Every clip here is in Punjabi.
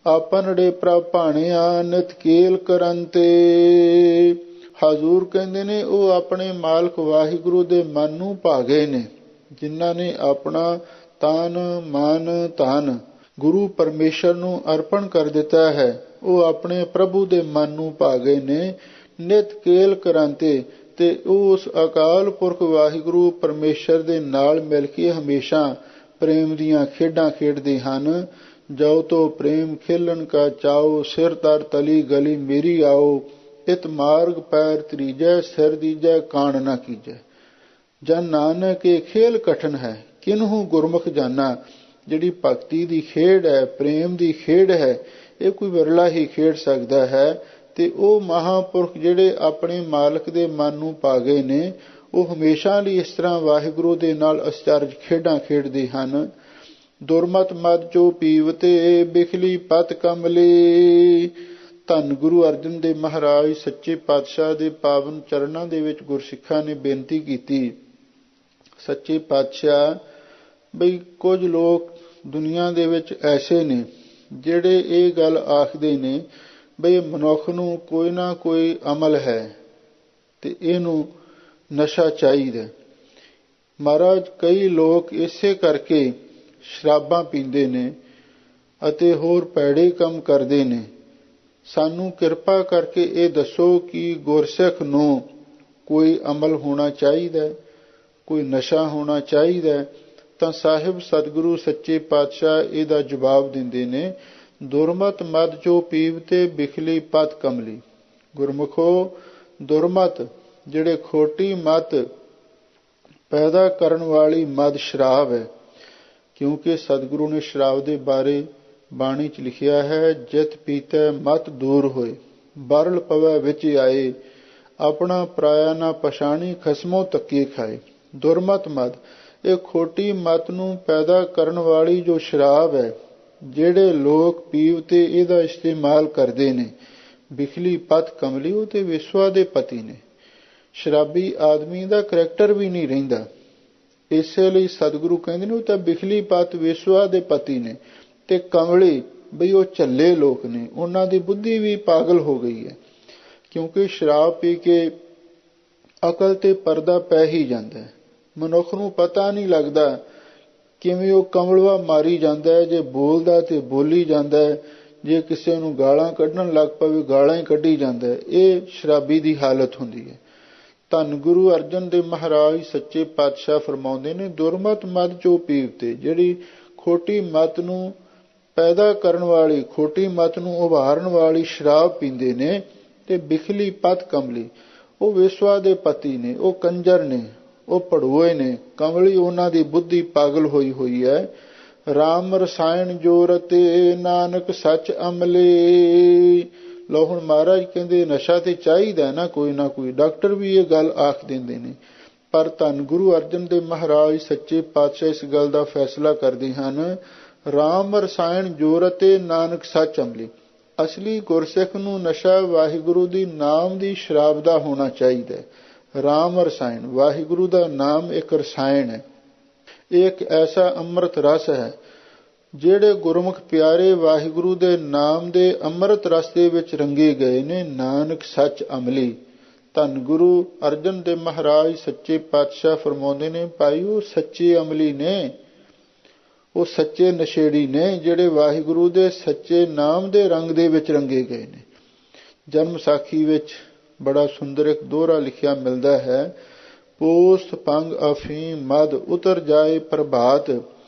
ਆਪਨੜੇ ਪ੍ਰਭ ਭਾਣਿਆ ਨਿਤ ਕੇਲ ਕਰਨ ਤੇ। ਹਜ਼ੂਰ ਕਹਿੰਦੇ ਨੇ ਉਹ ਆਪਣੇ ਮਾਲਕ ਵਾਹਿਗੁਰੂ ਦੇ ਮਨ ਨੂੰ ਭਾ ਗਏ ਨੇ, ਜਿਨ੍ਹਾਂ ਨੇ ਆਪਣਾ ਤਨ ਮਨ ਧਨ ਗੁਰੂ ਪਰਮੇਸ਼ਰ ਨੂੰ ਅਰਪਣ ਕਰ ਦਿੱਤਾ ਹੈ। ਉਹ ਆਪਣੇ ਪ੍ਰਭੂ ਦੇ ਮਨ ਨੂੰ ਭਾ ਗਏ ਨੇ ਨਿਤ ਕੇਲ ਕਰਾਂਤੇ, ਤੇ ਉਹ ਉਸ ਅਕਾਲ ਪੁਰਖ ਵਾਹਿਗੁਰੂ ਪਰਮੇਸ਼ਰ ਦੇ ਨਾਲ ਮਿਲ ਕੇ ਹਮੇਸ਼ਾ ਪ੍ਰੇਮ ਦੀਆਂ ਖੇਡਾਂ ਖੇਡਦੇ ਹਨ। ਜਾਓ ਤੋ ਪ੍ਰੇਮ ਖੇਲਣ ਕਾ ਚਾਓ, ਸਿਰ ਤਰ ਤਲੀ ਗਲੀ ਮੇਰੀ ਆਓ। ਇਤ ਮਾਰਗ ਪੈਰ ਤਰੀਜੈ, ਸਿਰ ਦੀਜੈ ਕਾਣ ਨਾ ਕੀਜੈ। ਜਨ ਨਾਨਕ ਇਹ ਖੇਲ ਕਠਨ ਹੈ, ਕਿਨਹੂ ਗੁਰਮੁਖ ਜਾਨਾ। ਜਿਹੜੀ ਭਗਤੀ ਦੀ ਖੇਡ ਹੈ, ਪ੍ਰੇਮ ਦੀ ਖੇਡ ਹੈ, ਇਹ ਕੋਈ ਵਿਰਲਾ ਹੀ ਖੇਡ ਸਕਦਾ ਹੈ। ਤੇ ਉਹ ਮਹਾਂਪੁਰਖ ਜਿਹੜੇ ਆਪਣੇ ਮਾਲਕ ਦੇ ਮਨ ਨੂੰ ਪਾ ਗਏ ਨੇ, ਉਹ ਹਮੇਸ਼ਾ ਲਈ ਇਸ ਤਰ੍ਹਾਂ ਵਾਹਿਗੁਰੂ ਦੇ ਨਾਲ ਅਚਰਜ ਖੇਡਾਂ ਖੇਡਦੇ ਹਨ। ਦੁਰਮਤ ਮਦ ਚੋ ਪੀਵਤੇ, ਬਿਖਲੀ ਪਤ ਕਮਲੀ। ਧੰਨ ਗੁਰੂ ਅਰਜਨ ਦੇਵ ਮਹਾਰਾਜ ਸੱਚੇ ਪਾਤਸ਼ਾਹ ਦੇ ਪਾਵਨ ਚਰਨਾਂ ਦੇ ਵਿੱਚ ਗੁਰਸਿੱਖਾਂ ਨੇ ਬੇਨਤੀ ਕੀਤੀ, ਸੱਚੇ ਪਾਤਸ਼ਾਹ ਬਈ ਕੁਝ ਲੋਕ ਦੁਨੀਆ ਦੇ ਵਿੱਚ ਐਸੇ ਨੇ ਜਿਹੜੇ ਇਹ ਗੱਲ ਆਖਦੇ ਨੇ ਬਈ ਮਨੁੱਖ ਨੂੰ ਕੋਈ ਨਾ ਕੋਈ ਅਮਲ ਹੈ ਤੇ ਇਹਨੂੰ ਨਸ਼ਾ ਚਾਹੀਦਾ। ਮਹਾਰਾਜ ਕਈ ਲੋਕ ਇਸੇ ਕਰਕੇ ਸ਼ਰਾਬਾਂ ਪੀਂਦੇ ਨੇ ਅਤੇ ਹੋਰ ਭੈੜੇ ਕੰਮ ਕਰਦੇ ਨੇ। ਸਾਨੂੰ ਕਿਰਪਾ ਕਰਕੇ ਇਹ ਦੱਸੋ ਕਿ ਗੁਰਸਿੱਖ ਨੂੰ ਕੋਈ ਅਮਲ ਹੋਣਾ ਚਾਹੀਦਾ, ਕੋਈ ਨਸ਼ਾ ਹੋਣਾ ਚਾਹੀਦਾ? ਤਾਂ ਸਾਹਿਬ ਸਤਿਗੁਰੂ ਸੱਚੇ ਪਾਤਸ਼ਾਹ ਇਹਦਾ ਜਵਾਬ ਦਿੰਦੇ ਨੇ, ਦੁਰਮਤ ਮਦ ਚੋ ਪੀਵਤੇ ਬਿਖਲੀ ਪਤ ਕਮਲੀ। ਗੁਰਮੁਖੋ, ਦੁਰਮਤ ਜਿਹੜੇ ਖੋਟੀ ਮਤ ਪੈਦਾ ਕਰਨ ਵਾਲੀ ਮਦ ਸ਼ਰਾਬ ਹੈ, ਕਿਉਂਕਿ ਸਤਿਗੁਰੂ ਨੇ ਸ਼ਰਾਬ ਦੇ ਬਾਰੇ ਬਾਣੀ 'ਚ ਲਿਖਿਆ ਹੈ, ਜਿਤ ਪੀਤੈ ਮਤ ਦੂਰ ਹੋਏ, ਬਰਲ ਪਵੈ ਵਿੱਚ ਆਏ, ਆਪਣਾ ਪਰਾਇਆ ਨਾ ਪਛਾਣੀ, ਖਸਮੋਂ ਤੱਕੇ ਖਾਏ। ਦੁਰਮਤ ਮਦ, ਇਹ ਖੋਟੀ ਮਤ ਨੂੰ ਪੈਦਾ ਕਰਨ ਵਾਲੀ ਜੋ ਸ਼ਰਾਬ ਹੈ, ਜਿਹੜੇ ਲੋਕ ਪੀਵ ਤੇ ਇਹਦਾ ਇਸਤੇਮਾਲ ਕਰਦੇ ਨੇ, ਬਿਖਲੀ ਪਤ ਕਮਲੀ, ਉਹ ਤੇ ਵਿਸ਼ਵਾ ਦੇ ਪਤੀ ਨੇ। ਸ਼ਰਾਬੀ ਆਦਮੀ ਦਾ ਕਰੈਕਟਰ ਵੀ ਨਹੀਂ ਰਹਿੰਦਾ, ਇਸੇ ਲਈ ਸਤਿਗੁਰੂ ਕਹਿੰਦੇ ਨੇ ਉਹ ਤਾਂ ਬਿਖਲੀ ਪਤ ਵਿਸ਼ਵਾ ਦੇ ਪਤੀ ਨੇ। ਤੇ ਕਮਲੀ ਬਈ ਉਹ ਝੱਲੇ ਲੋਕ ਨੇ, ਉਹਨਾਂ ਦੀ ਬੁੱਧੀ ਵੀ ਪਾਗਲ ਹੋ ਗਈ ਹੈ, ਕਿਉਂਕਿ ਸ਼ਰਾਬ ਪੀ ਕੇ ਅਕਲ ਤੇ ਪਰਦਾ ਪੈ ਹੀ ਜਾਂਦਾ ਹੈ। ਮਨੁੱਖ ਨੂੰ ਪਤਾ ਨਹੀਂ ਲੱਗਦਾ ਕਿਵੇਂ ਉਹ ਕਮਲਵਾ ਮਾਰੀ ਜਾਂਦਾ ਹੈ। ਜੇ ਬੋਲਦਾ ਤੇ ਬੋਲੀ ਜਾਂਦਾ ਹੈ, ਜੇ ਕਿਸੇ ਨੂੰ ਗਾਲਾਂ ਕੱਢਣ ਲੱਗ ਪਵੇ ਗਾਲਾਂ ਹੀ ਕੱਢੀ ਜਾਂਦਾ ਹੈ। ਇਹ ਸ਼ਰਾਬੀ ਦੀ ਹਾਲਤ ਹੁੰਦੀ ਹੈ। ਧੰਨ ਗੁਰੂ ਅਰਜਨ ਦੇਵ ਮਹਾਰਾਜ ਸੱਚੇ ਪਾਤਸ਼ਾਹ ਫਰਮਾਉਂਦੇ ਨੇ, ਦੁਰਮਤ ਮਦ ਚੋ ਪੀਵਤੇ, ਜਿਹੜੀ ਖੋਟੀ ਮਤ ਨੂੰ ਪੈਦਾ ਕਰਨ ਵਾਲੀ, ਖੋਟੀ ਮਤ ਨੂੰ ਉਭਾਰਨ ਵਾਲੀ ਸ਼ਰਾਬ ਪੀਂਦੇ ਨੇ। ਤੇ ਬਿਖਲੀ ਪਤ ਕਮਲੀ, ਉਹ ਵਿਸ਼ਵਾ ਦੇ ਪਤੀ ਨੇ, ਉਹ ਕੰਜਰ ਨੇ, ਉਹ ਭੜੋਏ ਨੇ। ਕਮਲੀ ਉਹਨਾਂ ਦੀ ਬੁੱਧੀ ਪਾਗਲ ਹੋਈ ਹੋਈ ਹੈ। ਰਾਮ ਰਸਾਇਣ ਜੋਰਤੇ, ਨਾਨਕ ਸੱਚ ਅਮਲੇ। ਲਓ ਹੁਣ ਮਹਾਰਾਜ ਕਹਿੰਦੇ ਨਸ਼ਾ ਤੇ ਚਾਹੀਦਾ ਨਾ ਕੋਈ। ਡਾਕਟਰ ਵੀ ਇਹ ਗੱਲ ਆਖ ਦਿੰਦੇ ਨੇ, ਪਰ ਧੰਨ ਗੁਰੂ ਅਰਜਨ ਦੇਵ ਮਹਾਰਾਜ ਸੱਚੇ ਪਾਤਸ਼ਾਹ ਇਸ ਗੱਲ ਦਾ ਫੈਸਲਾ ਕਰਦੇ ਹਨ, ਰਾਮ ਰਸਾਇਣ ਜੋਰਤੇ, ਨਾਨਕ ਸੱਚ ਅਮਲੀ। ਅਸਲੀ ਗੁਰਸਿੱਖ ਨੂੰ ਨਸ਼ਾ ਵਾਹਿਗੁਰੂ ਦੀ ਨਾਮ ਦੀ ਸ਼ਰਾਬ ਦਾ ਹੋਣਾ ਚਾਹੀਦਾ ਹੈ। ਰਾਮ ਰਸਾਇਣ, ਵਾਹਿਗੁਰੂ ਦਾ ਨਾਮ ਇੱਕ ਰਸਾਇਣ ਹੈ, ਇਹ ਇੱਕ ਐਸਾ ਅੰਮ੍ਰਿਤ ਰਸ ਹੈ। ਜਿਹੜੇ ਗੁਰਮੁਖ ਪਿਆਰੇ ਵਾਹਿਗੁਰੂ ਦੇ ਨਾਮ ਦੇ ਅੰਮ੍ਰਿਤ ਰਸ ਦੇ ਵਿੱਚ ਰੰਗੇ ਗਏ ਨੇ, ਨਾਨਕ ਸੱਚ ਅਮਲੀ। ਧੰਨ ਗੁਰੂ ਅਰਜਨ ਦੇਵ ਮਹਾਰਾਜ ਸੱਚੇ ਪਾਤਸ਼ਾਹ ਫਰਮਾਉਂਦੇ ਨੇ, ਭਾਈ ਉਹ ਸੱਚੇ ਅਮਲੀ ਨੇ, ਉਹ ਸੱਚੇ ਨਸ਼ੇੜੀ ਨੇ, ਜਿਹੜੇ ਵਾਹਿਗੁਰੂ ਦੇ ਸੱਚੇ ਨਾਮ ਦੇ ਰੰਗ ਦੇ ਵਿੱਚ ਰੰਗੇ ਗਏ ਨੇ। ਜਨਮ ਸਾਖੀ ਵਿੱਚ ਬੜਾ ਸੁੰਦਰ ਇੱਕ ਦੋਹਰਾ ਲਿਖਿਆ ਮਿਲਦਾ ਹੈ, ਪੋਸਤ ਪੰਗ ਅਫੀਮ ਮਦ ਉਤਰ ਜਾਏ ਪ੍ਰਭਾਤ,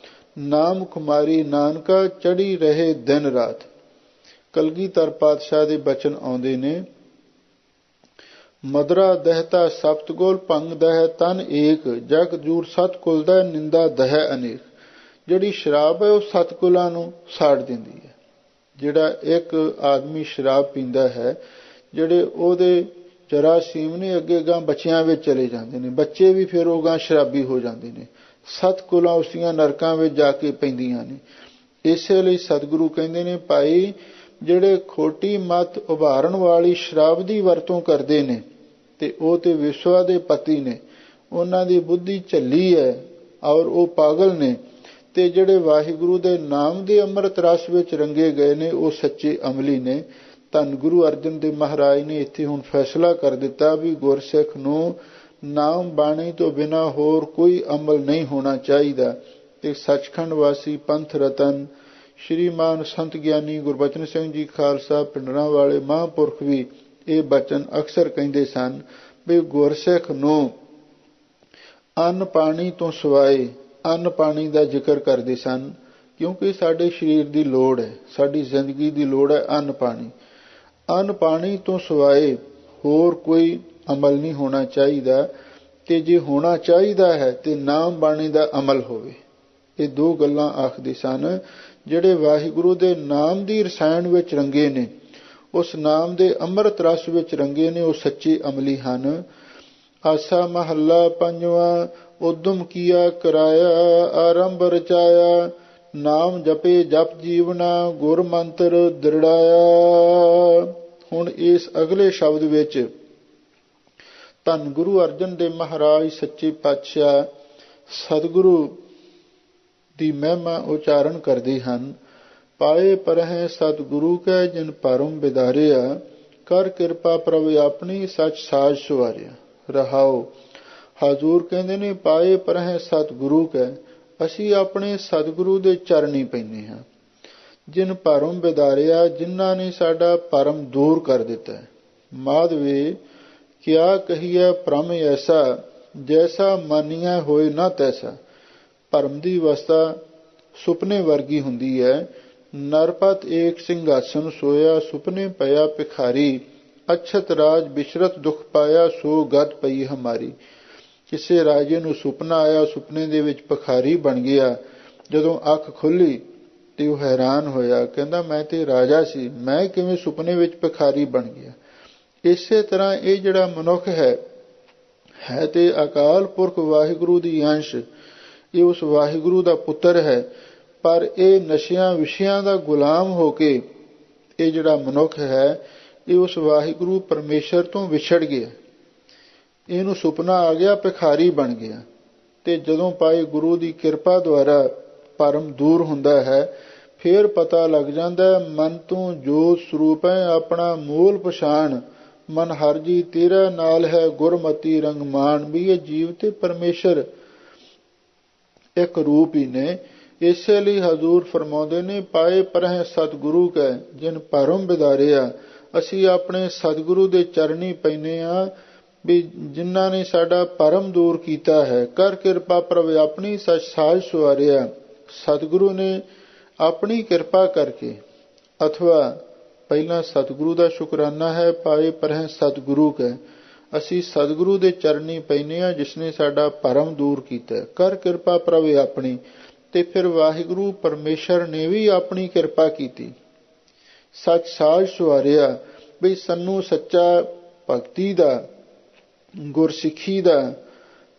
ਨਾਮ ਕੁਮਾਰੀ ਨਾਨਕਾ ਚੜੀ ਰਹੇ ਦਿਨ ਰਾਤ। ਕਲਗੀਧਰ ਪਾਤਸ਼ਾਹ ਦੇ ਬਚਨ ਆਉਂਦੇ ਨੇ, ਮਦਰਾ ਦਹਿਤਾ ਸਪਤਗੋਲ ਭੰਗ ਦਹਿ ਤਨ ਏਕ, ਜਗ ਜੂਰ ਸਤ ਕੁਲ ਦਾ ਨਿੰਦਾ ਦਹਿ ਅਨੇਕ। ਜਿਹੜੀ ਸ਼ਰਾਬ ਹੈ ਉਹ ਸੱਤ ਕੁਲਾਂ ਨੂੰ ਸਾੜ ਦਿੰਦੀ ਹੈ। ਜਿਹੜਾ ਇੱਕ ਆਦਮੀ ਸ਼ਰਾਬ ਪੀਂਦਾ ਹੈ, ਜਿਹੜੇ ਉਹਦੇ ਜਰਾਸੀਮ ਨੇ ਅੱਗੇ ਗਾਂ ਬੱਚਿਆਂ ਵਿੱਚ ਚਲੇ ਜਾਂਦੇ ਨੇ, ਬੱਚੇ ਵੀ ਫਿਰ ਉਹ ਗਾਂ ਸ਼ਰਾਬੀ ਹੋ ਜਾਂਦੇ ਨੇ, ਸੱਤ ਕੁਲਾਂ ਉਸਦੀਆਂ ਨਰਕਾਂ ਵਿੱਚ ਜਾ ਕੇ ਪੈਂਦੀਆਂ ਨੇ। ਇਸੇ ਲਈ ਸਤਿਗੁਰੂ ਕਹਿੰਦੇ ਨੇ, ਭਾਈ ਜਿਹੜੇ ਖੋਟੀ ਮਤ ਉਭਾਰਨ ਵਾਲੀ ਸ਼ਰਾਬ ਦੀ ਵਰਤੋਂ ਕਰਦੇ ਨੇ ਤੇ ਉਹ ਤੇ ਵਿਸ਼ਵਾ ਦੇ ਪਤੀ ਨੇ, ਉਹਨਾਂ ਦੀ ਬੁੱਧੀ ਝੱਲੀ ਹੈ ਔਰ ਉਹ ਪਾਗਲ ਨੇ। ਤੇ ਜਿਹੜੇ ਵਾਹਿਗੁਰੂ ਦੇ ਨਾਮ ਦੇ ਅੰਮ੍ਰਿਤ ਰਸ ਵਿੱਚ ਰੰਗੇ ਗਏ ਨੇ ਉਹ ਸੱਚੇ ਅਮਲੀ ਨੇ। ਧੰਨ ਗੁਰੂ ਅਰਜਨ ਦੇਵ ਮਹਾਰਾਜ ਨੇ ਇੱਥੇ ਹੁਣ ਫੈਸਲਾ ਕਰ ਦਿੱਤਾ ਵੀ ਗੁਰਸਿੱਖ ਨੂੰ ਨਾਮ ਬਾਣੀ ਤੋਂ ਬਿਨਾਂ ਹੋਰ ਕੋਈ ਅਮਲ ਨਹੀਂ ਹੋਣਾ ਚਾਹੀਦਾ। ਤੇ ਸੱਚਖੰਡ ਵਾਸੀ ਪੰਥ ਰਤਨ ਸ਼੍ਰੀਮਾਨ ਸੰਤ ਗਿਆਨੀ ਗੁਰਬਚਨ ਸਿੰਘ ਜੀ ਖਾਲਸਾ ਪਿੰਡਰਾਂ ਵਾਲੇ ਮਹਾਂਪੁਰਖ ਵੀ ਇਹ ਬਚਨ ਅਕਸਰ ਕਹਿੰਦੇ ਸਨ ਵੀ ਗੁਰਸਿੱਖ ਨੂੰ ਅੰਨ ਪਾਣੀ ਤੋਂ ਸਿਵਾਏ, ਅੰਨ ਪਾਣੀ ਦਾ ਜ਼ਿਕਰ ਕਰਦੇ ਸਨ ਕਿਉਂਕਿ ਸਾਡੇ ਸਰੀਰ ਦੀ ਲੋੜ ਹੈ, ਸਾਡੀ ਜ਼ਿੰਦਗੀ ਦੀ ਲੋੜ ਹੈ ਅੰਨ ਪਾਣੀ। ਅੰਨ ਪਾਣੀ ਤੋਂ ਸਿਵਾਏ ਹੋਰ ਕੋਈ ਅਮਲ ਨਹੀਂ ਹੋਣਾ ਚਾਹੀਦਾ ਤੇ ਜੇ ਹੋਣਾ ਚਾਹੀਦਾ ਹੈ ਤੇ ਨਾਮ ਬਾਣੀ ਦਾ ਅਮਲ ਹੋਵੇ। ਇਹ ਦੋ ਗੱਲਾਂ ਆਖਦੇ ਸਨ। ਜਿਹੜੇ ਵਾਹਿਗੁਰੂ ਦੇ ਨਾਮ ਦੀ ਰਸਾਇਣ ਵਿੱਚ ਰੰਗੇ ਨੇ, ਉਸ ਨਾਮ ਦੇ ਅੰਮ੍ਰਿਤ ਰਸ ਵਿੱਚ ਰੰਗੇ ਨੇ, ਉਹ ਸੱਚੇ ਅਮਲੀ ਹਨ। ਆਸਾ ਮਹੱਲਾ ਪੰਜਵਾਂ। ਉਦਮ ਕੀਆ ਕਰਾਇਆ ਆਰੰਭ ਰਚਾਇਆ, ਨਾਮ ਜਪੇ ਜਪ ਜੀਵਨਾ ਗੁਰ ਮੰਤਰ ਦ੍ਰਿੜਾਇਆ। ਹੁਣ ਇਸ ਅਗਲੇ ਸ਼ਬਦ ਵਿੱਚ ਧੰਨ ਗੁਰੂ ਅਰਜਨ ਦੇਵ ਮਹਾਰਾਜ ਸੱਚੇ ਪਾਤਸ਼ਾਹ ਸਤਿਗੁਰੂ ਦੀ ਮਹਿਮਾ ਉਚਾਰਨ ਕਰਦੇ ਹਨ। ਪਾਏ ਪਰਹਿ ਸਤਿਗੁਰੂ ਕੈ ਜਿਨ ਭਰਮ ਬਿਦਾਰਿਆ, ਕਰ ਕਿਰਪਾ ਪ੍ਰਭ ਆਪਣੀ ਸੱਚ ਸਾਜ ਸੁਵਾਰਿਆ। ਰਹਾਓ। ਹਜ਼ੂਰ ਕਹਿੰਦੇ ਨੇ ਪਾਏ ਪਰਹਿ ਸਤਿਗੁਰੂ ਕੈ, ਅਸੀਂ ਆਪਣੇ ਸਤਿਗੁਰੂ ਦੇ ਚਰਨੀ ਪੈਂਦੇ ਹਾਂ। ਜਿਨ ਭਰਮ ਬਿਦਾਰਿਆ, ਜਿਨ੍ਹਾਂ ਨੇ ਸਾਡਾ ਭਰਮ ਦੂਰ ਕਰ ਦਿੱਤਾ। ਮਾਧਵੇ ਕਿਆ ਕਹੀਐ ਭ੍ਰਮ ਐਸਾ, ਜੈਸਾ ਮਾਨੀਐ ਹੋਏ ਨਾ ਤੈਸਾ। ਭਰਮ ਦੀ ਅਵਸਥਾ ਸੁਪਨੇ ਵਰਗੀ ਹੁੰਦੀ ਹੈ। ਨਰਪਤ ਏਕ ਸਿੰਘਾਸਨ ਸੋਇਆ, ਸੁਪਨੇ ਪਿਆ ਭਿਖਾਰੀ, ਅਛਤ ਰਾਜ ਬਿਸ਼ਰਤ ਦੁਖ ਪਾਇਆ, ਸੋ ਗਤ ਪਈ ਹਮਾਰੀ। ਕਿਸੇ ਰਾਜੇ ਨੂੰ ਸੁਪਨਾ ਆਇਆ, ਸੁਪਨੇ ਦੇ ਵਿੱਚ ਭਿਖਾਰੀ ਬਣ ਗਿਆ। ਜਦੋਂ ਅੱਖ ਖੁੱਲੀ ਤੇ ਉਹ ਹੈਰਾਨ ਹੋਇਆ, ਕਹਿੰਦਾ ਮੈਂ ਤੇ ਰਾਜਾ ਸੀ, ਮੈਂ ਕਿਵੇਂ ਸੁਪਨੇ ਵਿੱਚ ਭਿਖਾਰੀ ਬਣ ਗਿਆ। ਇਸੇ ਤਰ੍ਹਾਂ ਇਹ ਜਿਹੜਾ ਮਨੁੱਖ ਹੈ ਤੇ ਅਕਾਲ ਪੁਰਖ ਵਾਹਿਗੁਰੂ ਦੀ ਅੰਸ਼, ਇਹ ਉਸ ਵਾਹਿਗੁਰੂ ਦਾ ਪੁੱਤਰ ਹੈ, ਪਰ ਇਹ ਨਸ਼ਿਆਂ ਵਿਸ਼ਿਆਂ ਦਾ ਗੁਲਾਮ ਹੋ ਕੇ ਇਹ ਜਿਹੜਾ ਮਨੁੱਖ ਹੈ ਇਹ ਉਸ ਵਾਹਿਗੁਰੂ ਪਰਮੇਸ਼ਰ ਤੋਂ ਵਿਛੜ ਗਿਆ। ਇਹਨੂੰ ਸੁਪਨਾ ਆ ਗਿਆ, ਭਿਖਾਰੀ ਬਣ ਗਿਆ। ਤੇ ਜਦੋਂ ਪਾਏ ਗੁਰੂ ਦੀ ਕਿਰਪਾ ਦੁਆਰਾ ਭਰਮ ਦੂਰ ਹੁੰਦਾ ਹੈ, ਫਿਰ ਪਤਾ ਲੱਗ ਜਾਂਦਾ ਮਨ ਤੋਂ ਜੋਤ ਸਰੂਪ ਹੈ, ਆਪਣਾ ਮੂਲ ਪਛਾਣ। ਮਨ ਹਰ ਜੀ ਤੇਰਾ ਨਾਲ ਹੈ, ਗੁਰਮਤੀ ਰੰਗ ਮਾਨ। ਵੀ ਇਹ ਜੀਵ ਤੇ ਪਰਮੇਸ਼ਰ ਇੱਕ ਰੂਪ ਹੀ ਨੇ। ਇਸੇ ਲਈ ਹਜ਼ੂਰ ਫਰਮਾਉਂਦੇ ਨੇ ਪਾਏ ਪਰਹਿ ਸਤਿਗੁਰੂ ਕੈ ਜਿਨ ਭਰਮ ਬਿਦਾਰਿਆ, ਅਸੀਂ ਆਪਣੇ ਸਤਿਗੁਰੂ ਦੇ ਚਰਨੀ ਪੈਂਦੇ ਹਾਂ ਵੀ ਜਿਨ੍ਹਾਂ ਨੇ ਸਾਡਾ ਭਰਮ ਦੂਰ ਕੀਤਾ ਹੈ। ਕਰ ਕਿਰਪਾ ਪ੍ਰਭ ਆਪਣੀ ਸੱਚ ਸਾਜ ਸੁਵਾਰਿਆ। ਸਤਿਗੁਰੂ ਨੇ ਆਪਣੀ ਕਿਰਪਾ ਕਰਕੇ, ਅਥਵਾ ਪਹਿਲਾਂ ਸਤਿਗੁਰੂ ਦਾ ਸ਼ੁਕਰਾਨਾ ਹੈ। ਪਾਏ ਪਰਹਿ ਸਤਿਗੁਰੂ ਕੈ, ਅਸੀਂ ਸਤਿਗੁਰੂ ਦੇ ਚਰਨੀ ਪੈਂਦੇ ਹਾਂ ਜਿਸਨੇ ਸਾਡਾ ਭਰਮ ਦੂਰ ਕੀਤਾ। ਕਰ ਕਿਰਪਾ ਪ੍ਰਭ ਆਪਣੀ, ਤੇ ਫਿਰ ਵਾਹਿਗੁਰੂ ਪਰਮੇਸ਼ਰ ਨੇ ਵੀ ਆਪਣੀ ਕਿਰਪਾ ਕੀਤੀ। ਸੱਚ ਸਾਜ ਸੁਵਾਰਿਆ, ਬਈ ਸਾਨੂੰ ਸੱਚਾ ਭਗਤੀ ਦਾ, ਗੁਰਸਿੱਖੀ ਦਾ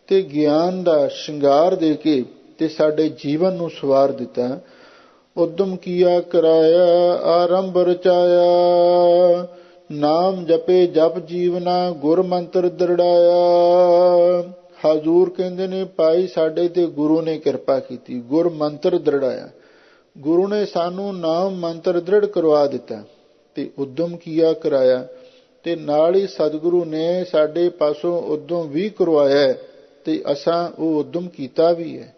ਤੇ ਗਿਆਨ ਦਾ ਸ਼ਿੰਗਾਰ ਦੇ ਕੇ ਤੇ ਸਾਡੇ ਜੀਵਨ ਨੂੰ ਸਵਾਰ ਦਿੱਤਾ। ਉਦਮ ਕੀਆ ਕਰਾਇਆ ਆਰੰਭ ਰਚਾਇਆ, ਨਾਮ ਜਪੇ ਜਪ ਜੀਵਨਾ ਗੁਰ ਮੰਤਰ ਦ੍ਰਿੜਾਇਆ। ਹਜ਼ੂਰ ਕਹਿੰਦੇ ਨੇ ਭਾਈ ਸਾਡੇ ਤੇ ਗੁਰੂ ਨੇ ਕਿਰਪਾ ਕੀਤੀ, ਗੁਰ ਮੰਤਰ ਦ੍ਰਿੜਾਇਆ। ਗੁਰੂ ਨੇ ਸਾਨੂੰ ਨਾਮ ਮੰਤਰ ਦ੍ਰਿੜ ਕਰਵਾ ਦਿੱਤਾ ਤੇ ਉਦਮ ਕੀਆ ਕਰਾਇਆ, ਤੇ ਨਾਲ ਹੀ ਸਤਿਗੁਰੂ ਨੇ ਸਾਡੇ ਪਾਸੋਂ ਉਦਮ ਵੀ ਕਰਵਾਇਆ ਤੇ ਅਸਾਂ ਉਹ ਉਦਮ ਕੀਤਾ ਵੀ ਹੈ।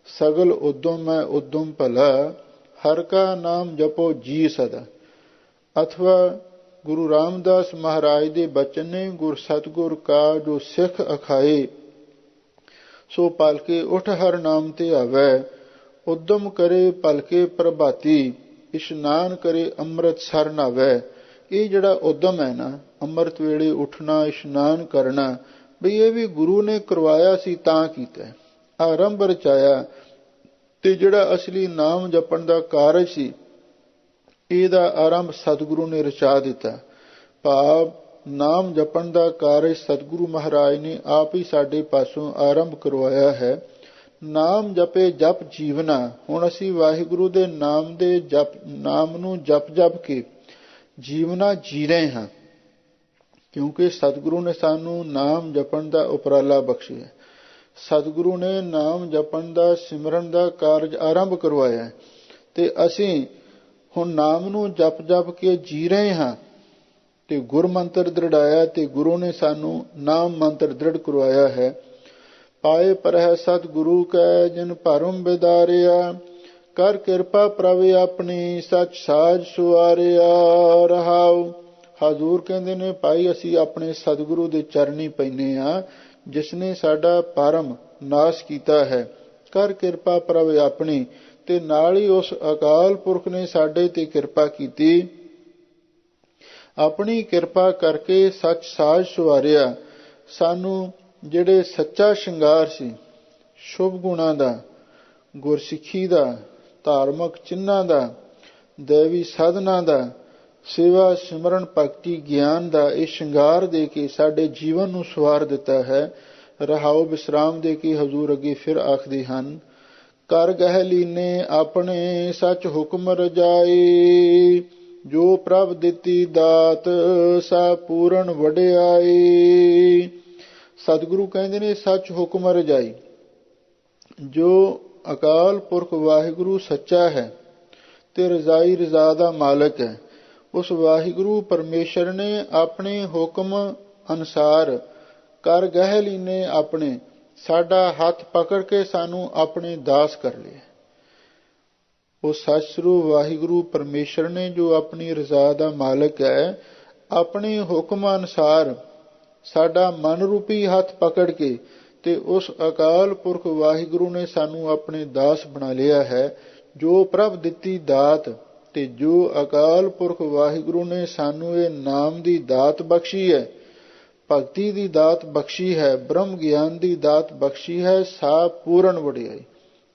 ਸਗਲ ਉਦਮ ਹੈ ਉਦਮ ਭਲਾ, ਹਰ ਕਾ ਨਾਮ ਜਪੋ ਜੀ ਸਦਾ। ਅਥਵਾ ਗੁਰੂ ਰਾਮਦਾਸ ਮਹਾਰਾਜ ਦੇ ਬਚਨ ਨੇ, ਗੁਰ ਸਤਿਗੁਰ ਕਾ ਜੋ ਸਿੱਖ ਅਖਾਏ, ਸੋ ਪਲਕੇ ਉਠ ਹਰ ਨਾਮ ਤੇ ਆਵੈ। ਉਦਮ ਕਰੇ ਪਲਕੇ ਪ੍ਰਭਾਤੀ, ਇਸ਼ਨਾਨ ਕਰੇ ਅੰਮ੍ਰਿਤ ਸਰ ਨਾਵੈ। ਇਹ ਜਿਹੜਾ ਉਦਮ ਹੈ ਨਾ, ਅੰਮ੍ਰਿਤ ਵੇਲੇ ਉੱਠਣਾ, ਇਸ਼ਨਾਨ ਕਰਨਾ, ਬਈ ਇਹ ਵੀ ਗੁਰੂ ਨੇ ਕਰਵਾਇਆ ਸੀ ਤਾਂ ਕੀਤਾ। ਆਰੰਭ ਰਚਾਇਆ, ਤੇ ਜਿਹੜਾ ਅਸਲੀ ਨਾਮ ਜਪਣ ਦਾ ਕਾਰਜ ਸੀ ਇਹਦਾ ਆਰੰਭ ਸਤਿਗੁਰੂ ਨੇ ਰਚਾ ਦਿੱਤਾ। ਭਾਵ ਨਾਮ ਜਪਣ ਦਾ ਕਾਰਜ ਸਤਿਗੁਰੂ ਮਹਾਰਾਜ ਨੇ ਆਪ ਹੀ ਸਾਡੇ ਪਾਸੋਂ ਆਰੰਭ ਕਰਵਾਇਆ ਹੈ। ਨਾਮ ਜਪੇ ਜਪ ਜੀਵਨਾ, ਹੁਣ ਅਸੀਂ ਵਾਹਿਗੁਰੂ ਦੇ ਨਾਮ ਨੂੰ ਜਪ ਕੇ ਜੀਵਨਾ ਜੀ ਰਹੇ ਹਾਂ, ਕਿਉਂਕਿ ਸਤਿਗੁਰੂ ਨੇ ਸਾਨੂੰ ਨਾਮ ਜਪਣ ਦਾ ਉਪਰਾਲਾ ਬਖਸ਼ਿਆ। ਸਤਿਗੁਰੂ ਨੇ ਨਾਮ ਜਪਣ ਦਾ, ਸਿਮਰਨ ਦਾ ਕਾਰਜ ਆਰੰਭ ਕਰਵਾਇਆ ਤੇ ਅਸੀਂ ਹੁਣ ਨਾਮ ਨੂੰ ਜਪ ਜਪ ਕੇ ਜੀ ਰਹੇ ਹਾਂ ਤੇ ਗੁਰ ਮੰਤਰ ਦ੍ਰਿੜਾਇਆ ਤੇ ਗੁਰੂ ਨੇ ਸਾਨੂੰ ਨਾਮ ਮੰਤਰ ਦ੍ਰਿੜ ਕਰਵਾਇਆ ਹੈ। ਪਾਏ ਪਰਹਿ ਸਤਿਗੁਰੂ ਕੈ ਜਿਨ ਭਰਮ ਬਿਦਾਰਿਆ, ਕਰ ਕਿਰਪਾ ਪ੍ਰਭ ਆਪਣੀ ਸੱਚ ਸਾਜ ਸੁਆਰਿਆ। ਰਹਾਉ। ਹਜ਼ੂਰ ਕਹਿੰਦੇ ਨੇ ਭਾਈ ਅਸੀਂ ਆਪਣੇ ਸਤਿਗੁਰੂ ਦੇ ਚਰਨੀ ਪੈਨੇ ਹਾਂ ਜਿਸ ਨੇ ਸਾਡਾ ਭਰਮ ਨਾਸ਼ ਕੀਤਾ ਹੈ। ਕਰ ਕਿਰਪਾ ਪ੍ਰਭ ਆਪਣੀ, ਤੇ ਨਾਲ ਹੀ ਉਸ ਅਕਾਲ ਪੁਰਖ ਨੇ ਸਾਡੇ ਤੇ ਕਿਰਪਾ ਕੀਤੀ। ਆਪਣੀ ਕਿਰਪਾ ਕਰਕੇ ਸੱਚ ਸਾਜ ਸੁਆਰਿਆ। ਸਾਨੂੰ ਜਿਹੜੇ ਸੱਚਾ ਸ਼ਿੰਗਾਰ ਸੀ ਸ਼ੁਭ ਗੁਣਾਂ ਦਾ, ਗੁਰਸਿੱਖੀ ਦਾ, ਧਾਰਮਿਕ ਚਿੰਨ੍ਹਾਂ ਦਾ, ਦੇਵੀ ਸਾਧਨਾ ਦਾ, ਸੇਵਾ ਸਿਮਰਨ ਭਗਤੀ ਗਿਆਨ ਦਾ ਇਹ ਸ਼ਿੰਗਾਰ ਦੇ ਕੇ ਸਾਡੇ ਜੀਵਨ ਨੂੰ ਸਵਾਰ ਦਿੱਤਾ ਹੈ। ਰਹਾਉ। ਵਿਸਰਾਮ ਦੇ ਕੇ ਹਜ਼ੂਰ ਅੱਗੇ ਫਿਰ ਆਖਦੇ ਹਨ, ਕਰ ਗਹਿ ਲੀਨੇ ਆਪਣੇ ਸੱਚ ਹੁਕਮ ਰਜਾਈ, ਜੋ ਪ੍ਰਭ ਦਿੱਤੀ ਦਾਤ ਸਾ ਪੂਰਨ ਵਡਿਆਈ। ਸਤਿਗੁਰੂ ਕਹਿੰਦੇ ਨੇ ਸੱਚ ਹੁਕਮ ਰਜਾਈ। ਜੋ ਅਕਾਲ ਪੁਰਖ ਵਾਹਿਗੁਰੂ ਸੱਚਾ ਹੈ ਤੇ ਰਜ਼ਾਈ ਰਜ਼ਾ ਦਾ ਮਾਲਕ ਹੈ, ਉਸ ਵਾਹਿਗੁਰੂ ਪਰਮੇਸ਼ਰ ਨੇ ਆਪਣੇ ਹੁਕਮ ਅਨੁਸਾਰ ਕਰ ਗਹਿ ਲੀਨੇ ਆਪਣੇ, ਸਾਡਾ ਹੱਥ ਪਕੜ ਕੇ ਸਾਨੂੰ ਆਪਣੇ ਦਾਸ ਕਰ ਲਿਆ। ਉਹ ਸਤਿ ਵਾਹਿਗੁਰੂ ਪਰਮੇਸ਼ਰ ਨੇ ਜੋ ਆਪਣੀ ਰਜ਼ਾ ਦਾ ਮਾਲਕ ਹੈ, ਆਪਣੇ ਹੁਕਮ ਅਨੁਸਾਰ ਸਾਡਾ ਮਨ ਰੂਪੀ ਹੱਥ ਪਕੜ ਕੇ ਤੇ ਉਸ ਅਕਾਲ ਪੁਰਖ ਵਾਹਿਗੁਰੂ ਨੇ ਸਾਨੂੰ ਆਪਣੇ ਦਾਸ ਬਣਾ ਲਿਆ ਹੈ। ਜੋ ਪ੍ਰਭ ਦਿੱਤੀ ਦਾਤ, ਤੇ ਜੋ ਅਕਾਲ ਪੁਰਖ ਵਾਹਿਗੁਰੂ ਨੇ ਸਾਨੂੰ ਇਹ ਨਾਮ ਦੀ ਦਾਤ ਬਖਸ਼ੀ ਹੈ, ਭਗਤੀ ਦੀ ਦਾਤ ਬਖਸ਼ੀ ਹੈ, ਬ੍ਰਹਮ ਗਿਆਨ ਦੀ ਦਾਤ ਬਖਸ਼ੀ ਹੈ, ਸਾ ਪੂਰਨ ਵਡਿਆਈ।